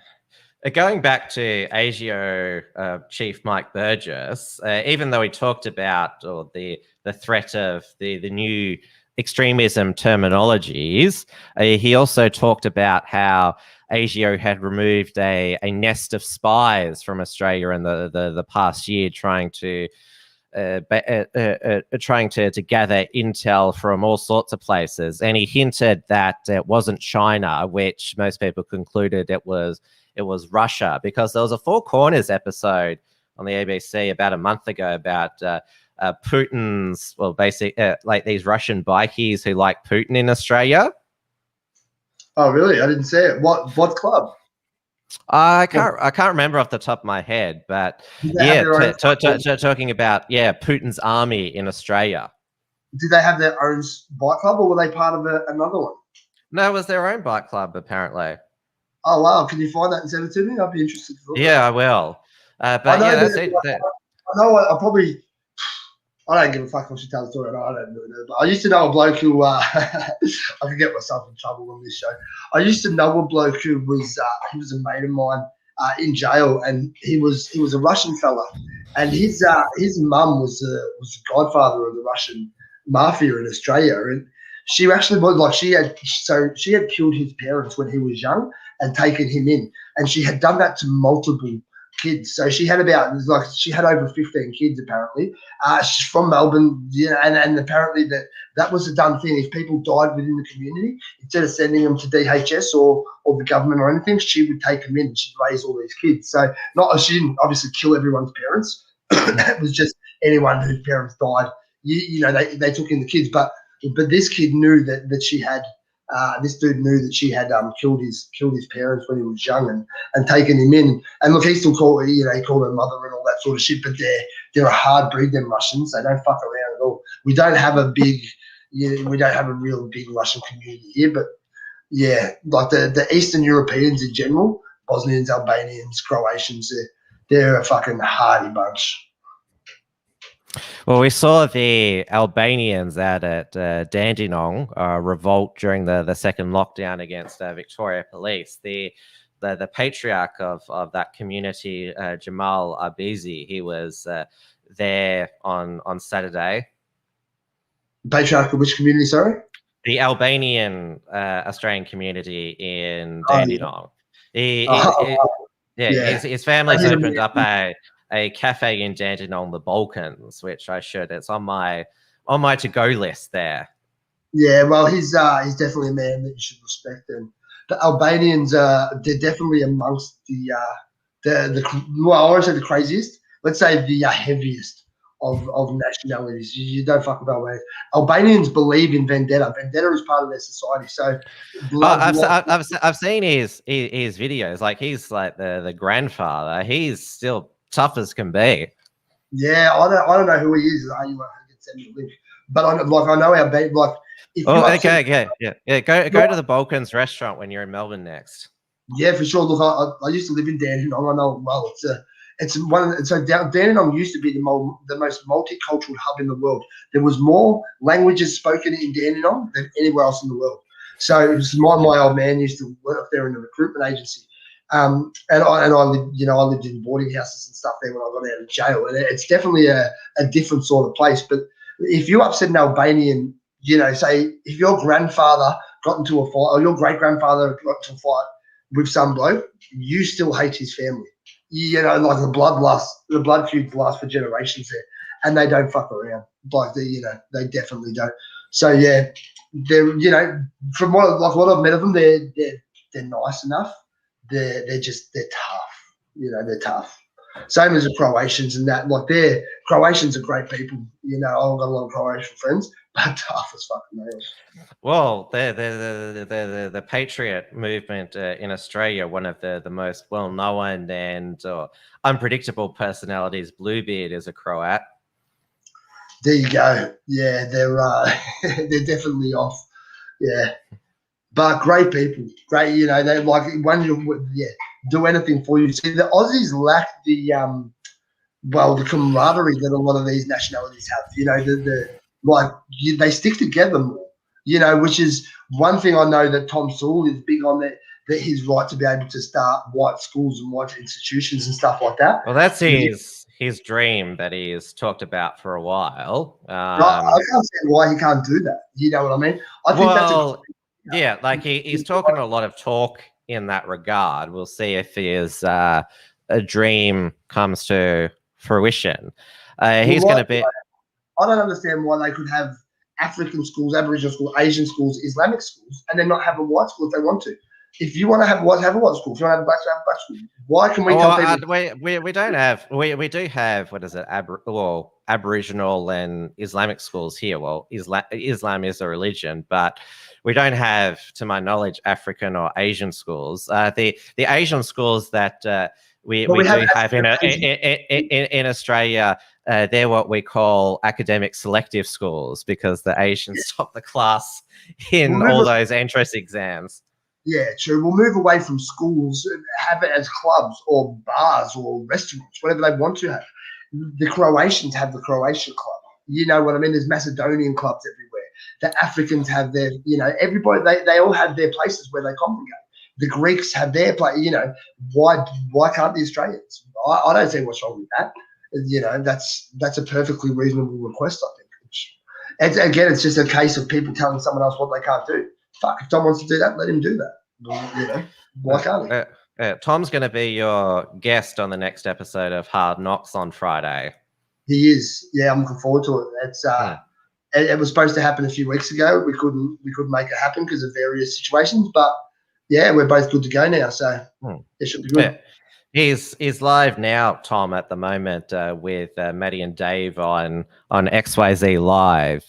Going back to ASIO Chief Mike Burgess, even though he talked about the threat of the new extremism terminologies, he also talked about how ASIO had removed a nest of spies from Australia in the past year, trying to gather intel from all sorts of places. And he hinted that it wasn't China, which most people concluded it was Russia, because there was a Four Corners episode on the ABC about a month ago about Putin's, well, basically like these Russian bikies who like Putin in Australia. Oh, really? I didn't see it. What club? I can't remember off the top of my head, but yeah, talking about Putin's army in Australia. Did they have their own bike club, or were they part of another one? No, it was their own bike club apparently. Oh wow! Can you find that and send it to me? I'd be interested. I will. But that's it. I know. I don't give a fuck if she tells the story. I don't really know. But I used to know a bloke who I could get myself in trouble on this show. I used to know a bloke who was he was a mate of mine in jail, and he was a Russian fella, and his mum was the godfather of the Russian mafia in Australia, and she actually was like she had killed his parents when he was young and taken him in, and she had done that to multiple kids. So she had over 15 kids apparently. She's from Melbourne, and apparently that was a done thing. If people died within the community, instead of sending them to DHS or the government or anything, she would take them in and she'd raise all these kids. So she didn't obviously kill everyone's parents. It was just anyone whose parents died. They took in the kids, but this kid knew that she had. This dude knew that she had killed his parents when he was young and taken him in. And look, he still called he called her mother and all that sort of shit. But they're a hard breed, them Russians. They don't fuck around at all. We don't have a real big Russian community here. But yeah, like the Eastern Europeans in general, Bosnians, Albanians, Croatians, they're a fucking hardy bunch. Well, we saw the Albanians out at Dandenong revolt during the second lockdown against Victoria Police. The patriarch of that community, Jamal Arbizi, he was there on Saturday. Patriarch of which community, sorry? The Albanian Australian community in Dandenong. His family's opened up a cafe in Dandenong, the Balkans, which it's on my to-go list there. Yeah, well, he's definitely a man that you should respect. And the Albanians, they're definitely amongst the I won't say the craziest, let's say the heaviest of nationalities. You don't fuck with Albanians. Albanians believe in vendetta. Vendetta is part of their society. So I've seen his videos. Like, he's like the grandfather. He's still tough as can be. Yeah, I don't know who he is. You can send me a link. But I know our baby. Like, go to the Balkans restaurant when you're in Melbourne next. Yeah, for sure. Look, I used to live in Dandenong. I know it well. Dandenong used to be the most multicultural hub in the world. There was more languages spoken in Dandenong than anywhere else in the world. So it was my old man used to work there in a recruitment agency. And I lived in boarding houses and stuff there when I got out of jail, and it's definitely a different sort of place. But if you upset an Albanian, say if your grandfather got into a fight or your great grandfather got into a fight with some bloke, you still hate his family. Like the blood feuds last for generations there, and they don't fuck around. Like they definitely don't. So yeah, they're from what I've met of them, they're nice enough. They're tough. They're tough. Same as the Croatians and that. Like, Croatians are great people. I've got a lot of Croatian friends, but tough as fucking nails. Well, the Patriot movement in Australia, one of the most well-known and unpredictable personalities, Bluebeard, is a Croat. There you go. Yeah, they're definitely off. Yeah. But great people, great. You know, they like do anything for you. See, the Aussies lack the camaraderie that a lot of these nationalities have. You know, they stick together more. You know, which is one thing I know that Tom Sewell is big on, that his right to be able to start white schools and white institutions and stuff like that. Well, that's his dream that he's talked about for a while. I can't see why he can't do that. You know what I mean? I think yeah, like he's talking a lot of talk in that regard. We'll see if his a dream comes to fruition. He's going to be. I don't understand why they could have African schools, Aboriginal schools, Asian schools, Islamic schools, and then not have a white school if they want to. If you want to have white, have a white school. If you want to have black, have a black school. Why can we tell people? We don't have. We do have, what is it? Aboriginal and Islamic schools here. Well, Islam is a religion, but we don't have, to my knowledge, African or Asian schools. The Asian schools that we do have in Australia, they're what we call academic selective schools, because the Asians top the class in all those entrance exams. Yeah, true. We'll move away from schools, have it as clubs or bars or restaurants, whatever they want to have. The Croatians have the Croatian club. You know what I mean? There's Macedonian clubs everywhere. The Africans have their, you know, everybody, they all have their places where they congregate. The Greeks have their place. You know, why can't the Australians? I don't see what's wrong with that. You know, that's a perfectly reasonable request, I think. It's just a case of people telling someone else what they can't do. Fuck, if Tom wants to do that, let him do that. You know, why can't he? Tom's going to be your guest on the next episode of Hard Knocks on Friday. He is. Yeah, I'm looking forward to it. It's it was supposed to happen a few weeks ago. We couldn't make it happen because of various situations, but yeah, we're both good to go now, so it should be good. Yeah. He's live now, Tom, at the moment with Maddie and Dave on XYZ Live.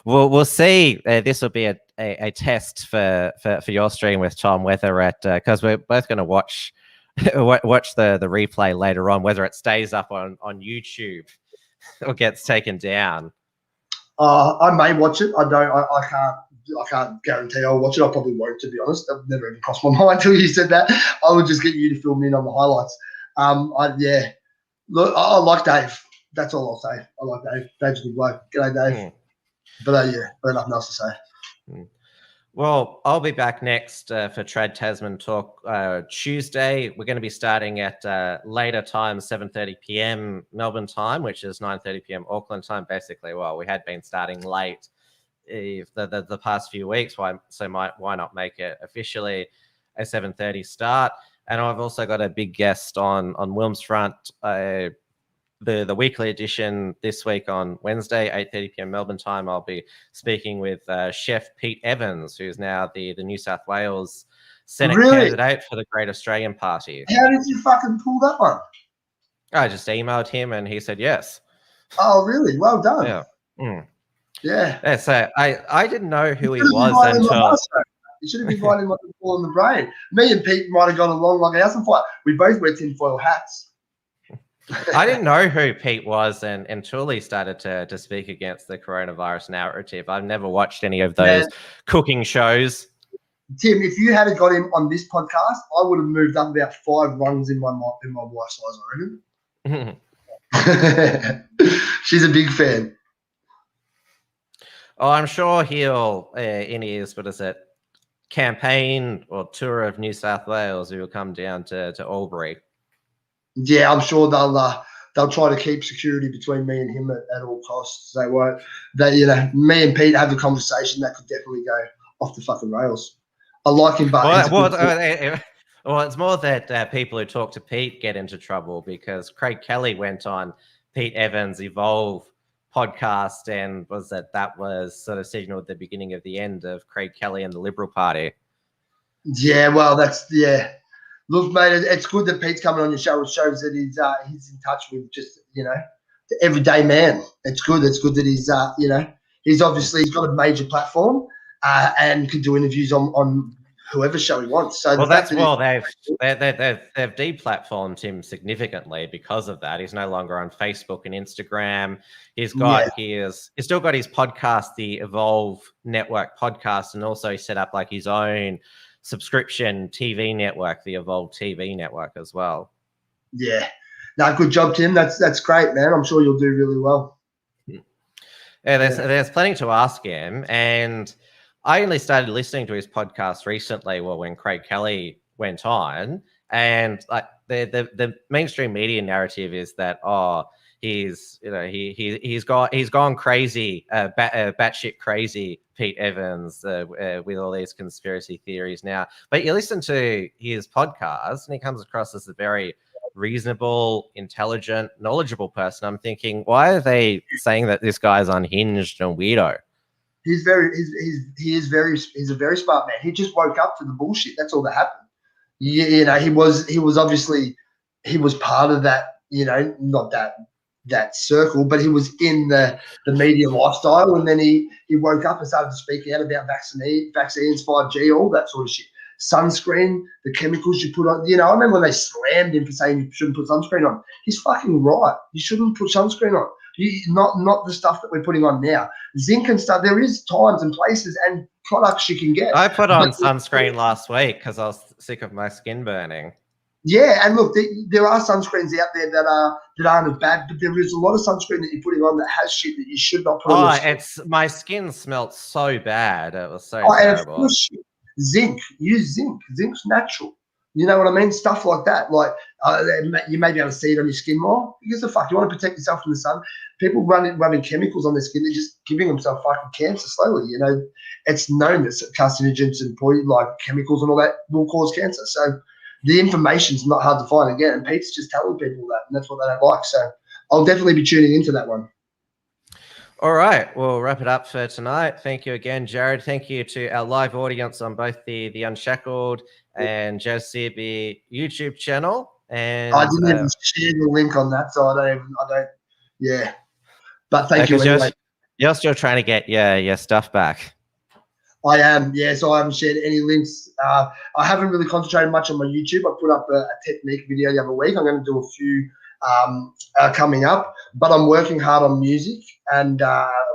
We'll see. This will be a test for your stream with Tom, whether because we're both going to watch the replay later on, whether it stays up on YouTube or gets taken down. I may watch it. I can't guarantee I'll watch it. I probably won't, to be honest. That never even crossed my mind until you said that. I would just get you to fill me in on the highlights. Look, I like Dave. That's all I'll say. I like Dave. Dave's a good bloke. G'day, Dave. But got nothing else to say. Well, I'll be back next for Trad Tasman Talk Tuesday. We're going to be starting at later time, 7:30 p.m. Melbourne time, which is 9:30 p.m. Auckland time. Basically, well, we had been starting late the past few weeks, why not make it officially a 7:30 start? And I've also got a big guest on Wilms front, the weekly edition this week on Wednesday, 8:30 p.m. Melbourne time. I'll be speaking with Chef Pete Evans, who's now the New South Wales Senate candidate for the Great Australian Party. How did you fucking pull that one? I just emailed him and he said yes. Oh, really? Well done. Yeah. Yeah. So I didn't know who he was until. You should have been fighting like a ball in the brain. Me and Pete might have gone along like a house on fire. We both wear tinfoil hats. I didn't know who Pete was until he started to speak against the coronavirus narrative. I've never watched any of those cooking shows. Tim, if you had got him on this podcast, I would have moved up about 5 rungs in my wife's eyes, I reckon. She's a big fan. Oh, I'm sure he'll, in his, campaign or tour of New South Wales, he will come down to Albury. Yeah, I'm sure they'll try to keep security between me and him at all costs. They won't. Me and Pete have a conversation that could definitely go off the fucking rails. I like him, but well, it's more that people who talk to Pete get into trouble, because Craig Kelly went on Pete Evans' Evolve podcast, and that was sort of signaled the beginning of the end of Craig Kelly and the Liberal Party. Yeah, well, look, mate, it's good that Pete's coming on your show. It shows that he's in touch with just, the everyday man. It's good. It's good that he's got a major platform and can do interviews on whoever show he wants. So well, they've deplatformed him significantly because of that. He's no longer on Facebook and Instagram. He's still got his podcast, the Evolve Network podcast, and also he set up like his own subscription TV network, the Evolve TV network as well. Yeah, no, good job, Tim. That's great, man. I'm sure you'll do really well. Yeah, there's plenty to ask him, and I only started listening to his podcast recently, when Craig Kelly went on, and like the mainstream media narrative is that he's gone crazy, batshit crazy, Pete Evans, with all these conspiracy theories now. But you listen to his podcast, and he comes across as a very reasonable, intelligent, knowledgeable person. I'm thinking, why are they saying that this guy's unhinged and weirdo? He's a very smart man. He just woke up to the bullshit. That's all that happened. He was obviously, he was part of that, not that circle, but he was in the media lifestyle, and then he woke up and started to speak out about vaccines, 5G, all that sort of shit. Sunscreen, the chemicals you put on. I remember when they slammed him for saying you shouldn't put sunscreen on. He's fucking right. You shouldn't put sunscreen on. Not the stuff that we're putting on now. Zinc and stuff. There is times and places and products you can get. I put on sunscreen last week because I was sick of my skin burning. Yeah, and look, there are sunscreens out there that aren't as bad, but there is a lot of sunscreen that you're putting on that has shit that you should not put on. My skin smelled so bad. It was so terrible. Zinc, use zinc. Zinc's natural. You know what I mean? Stuff like that. Like you may be able to see it on your skin more. Because the fuck, you want to protect yourself from the sun. People rubbing chemicals on their skin, they're just giving themselves fucking cancer slowly. It's known that carcinogens and like chemicals and all that will cause cancer. So the information's not hard to find again. And Pete's just telling people that, and that's what they don't like. So I'll definitely be tuning into that one. All right, we'll wrap it up for tonight. Thank you again, Jarrad. Thank you to our live audience on both the Unshackled and Searby YouTube channel. And I didn't even share the link on that, so I don't. Yeah, but thank you anyway. You're still trying to get your stuff back. I am, so I haven't shared any links. I haven't really concentrated much on my YouTube. I put up a technique video the other week. I'm going to do a few coming up, but I'm working hard on music and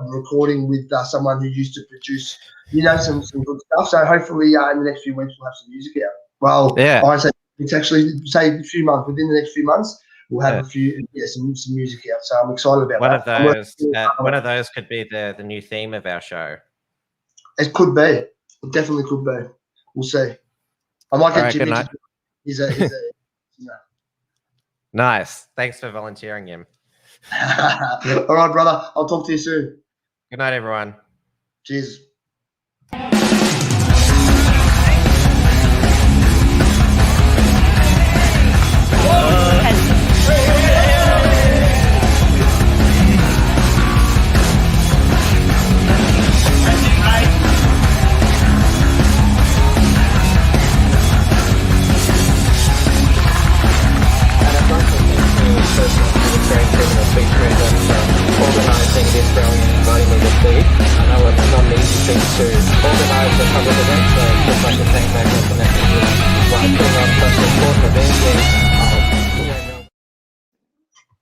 recording with someone who used to produce, some good stuff. So hopefully in the next few weeks we'll have some music out. Well, yeah, I say it's actually say a few months. Within the next few months we'll have some music out. So I'm excited about that. One of those could be the new theme of our show. It could be. It definitely could be. We'll see. I might get Jimmy. He's a Nice. Thanks for volunteering him. All right, brother. I'll talk to you soon. Good night, everyone. Cheers. Organising this brilliant inviting me to speak. I know it's not an easy thing to organise a public event, so just like to thank